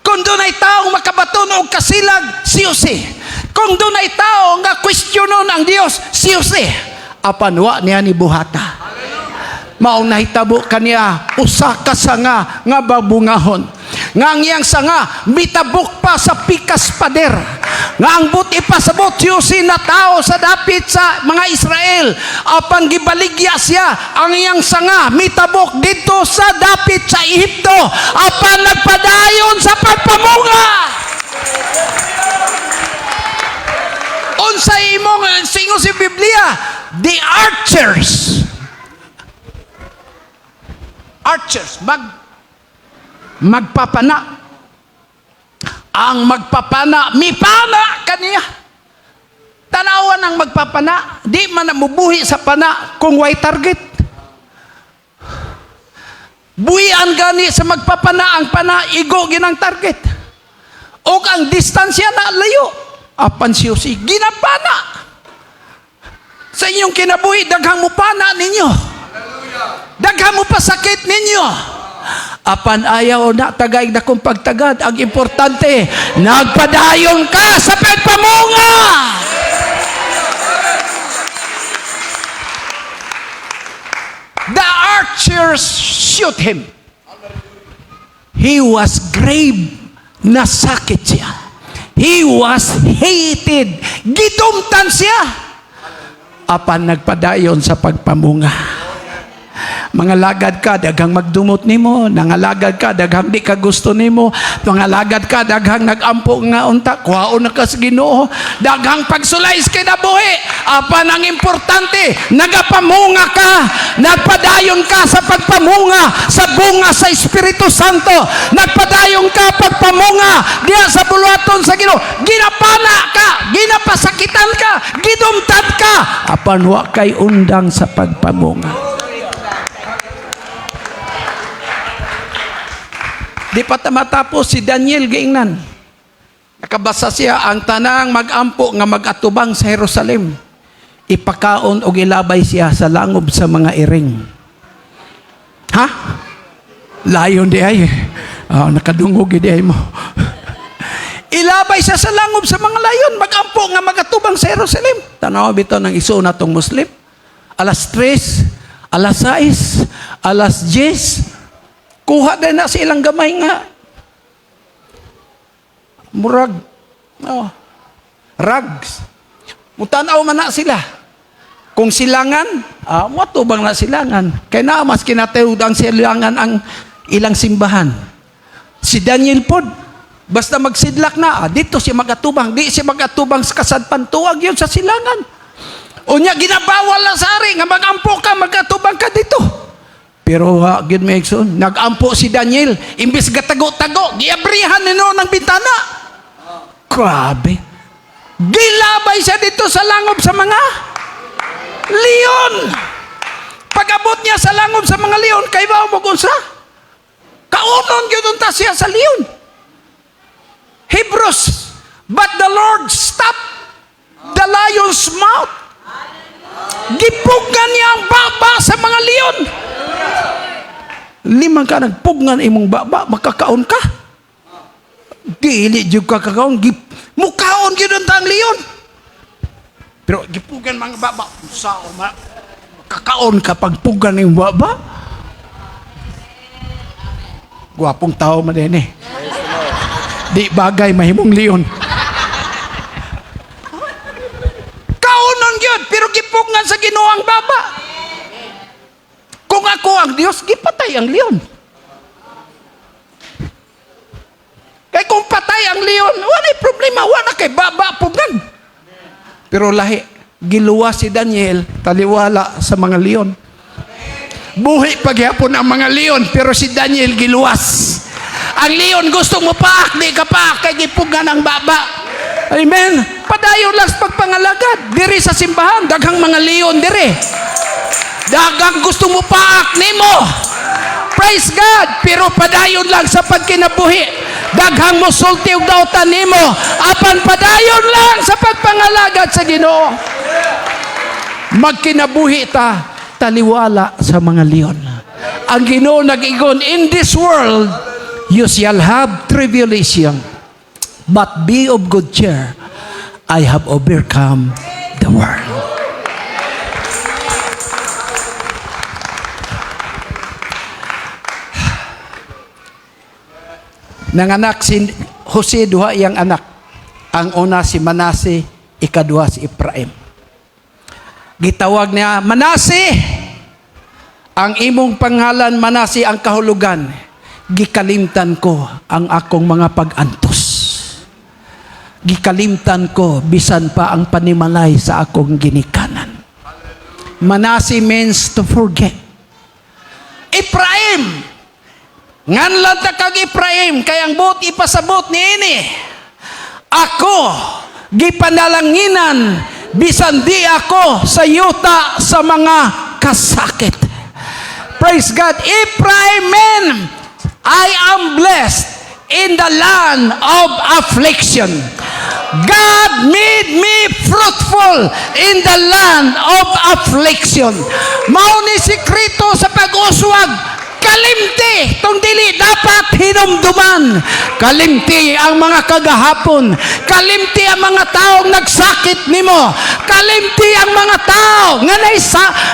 Kung doon ay taong makabaton o kasilag, si Jose. Kung doon ay tao nga questionon ang Dios, si Jose. Apan wa niya ni buhata. Maong nahitabo kaniya usa ka sanga nga babungahon. nga ang iyang sanga mitabok pa sa pikas pader, nga ang buti pa sa botyosi na tao sa dapit sa mga Israel, apan gibaligya siya ang iyang sanga mitabok dito sa dapit sa Ehipto, apan nagpadayon sa pagpamunga. Unsay imong singo si Biblia, the archers magpapana. Ang magpapana mipana kaniya. Tanawan ang magpapana, di man namubuhi sa pana kung way target. Buhian gani sa magpapana, ang pana igo ginang target. O ang distansya na layo, apan siyo si ginapana. Sa inyong kinabuhi, daghang mo pana ninyo. Daghang mo pasakit ninyo. Apan ayaw na tagay na kung pagtagad. Ang importante, nagpadayon ka sa pagpamunga. The archers shoot him. He was grave, nasakit siya. He was hated. Gidumtan siya. Apan nagpadayon sa pagpamunga. Mga lagad ka, daghang magdumot nimo. Nangalagad ka, daghang di ka gusto nimo. Mga lagad ka, daghang nagampo nga unta. Kuhaon na ka sa Ginoo. Daghang pagsulay sa kinabuhi. Apan ang importante, nagapamunga ka. Nagpadayon ka sa pagpamunga sa bunga sa Espiritu Santo. Nagpadayon ka pagpamunga diya sa buluhaton sa Ginoo. Ginapana ka, ginapasakitan ka, gidumtad ka. Apan wa kay undang sa pagpamunga. Di pa matapos si Daniel giingnan. Nakabasa siya ang tanang magampo nga magatubang sa Jerusalem. Ipakaon o gilabay siya sa langob sa mga iring. Ha? Layon di ay. Nakadungog di ay mo. Ilabay siya sa langob sa mga layon. Magampo nga magatubang sa Jerusalem. Tanaw bito ng iso na tong Muslim. Alas 3, alas 6, alas 10. Kuha din na silang gamay nga. Murag. Rags. Mutanaw man na sila. Kung silangan, matubang na silangan. Kaya na mas kinatawid ang silangan ang ilang simbahan. Si Daniel pod, basta magsidlak na, dito siya magatubang. Di siya magatubang sa kasadpan. Tuwag yun sa silangan. Unya, ginabawal na sari nga magampo ka, magatubang ka dito. Pero gid may ekson, nagampo si Daniel, imbis gatago-tago, giabrihan nino ng bintana. Grabe. Gilabay siya dito sa langob sa mga leon. Pag-abot niya sa langob sa mga leon, kay ba mo kunsa? Kaunon gyud unta siya sa leon. Hebrews, but the Lord stopped the lion's mouth. Gipugan niya ang baba sa mga leon. Limang ka nagpugngan imong baba, makakaon ka. Dili jud ka kakaon, mukaon gyud ang leon. Pero gipugan mga baba, sao makakaon ka pag pugan imong baba? Gwapong tao man din eh. Di bagay mahimong leon. Kaunon gyud, pero gipugngan sa Ginoo ang baba. Kung ako ang Diyos, gipatay ang leon. Kaya kung patay ang leon, wala problema, wala kay baba pugan. Pero lahi, giluwas si Daniel, taliwala sa mga leon. Buhi paghapon ang mga leon, pero si Daniel giluwas. Ang leon gusto mo paak, di ka paak, kay gipugan ang baba. Amen. Padayon lang sa pagpangalagad. Diri sa simbahan, daghang mga leon diri. Dagang gusto mo paak nimo. Praise God. Pero padayon lang sa pagkinabuhi. Daghang mo sulti og dautan nimo. Apan padayon lang sa pagpangalagad sa Ginoo. Magkinabuhi ta, taliwala sa mga leon. Ang Ginoo nag-ingon, in this world you shall have tribulation, but be of good cheer. I have overcome the world. Nanganak si Jose duha iyang anak. Ang una si Manase, ikaduha si Ephraim. Gitawag niya, Manase! Ang imong pangalan, Manase, ang kahulugan. Gikalimtan ko ang akong mga pag-antos. Gikalimtan ko, bisan pa ang panimalay sa akong ginikanan. Manase means to forget. Ephraim! Nganlan ta kag Ephraim, kayang buot ipasabot ni ini. Ako, gipanalanginan, bisan di ako sa yuta sa mga kasakit. Praise God. Ephraim, man, I am blessed in the land of affliction. God made me fruitful in the land of affliction. Mao ni sikreto sa pag-uswag. Kalimti, tong dili dapat hinumduman. Kalimti ang mga kagahapon. Kalimti ang mga taong nagsakit nimo. Kalimti ang mga tao nga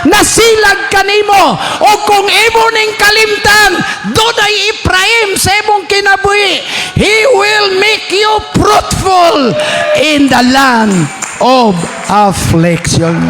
nasilag kanimo. O kung imo ning kalimtan, dunay Ephraim sa imong kinabuhi. He will make you fruitful in the land of affliction.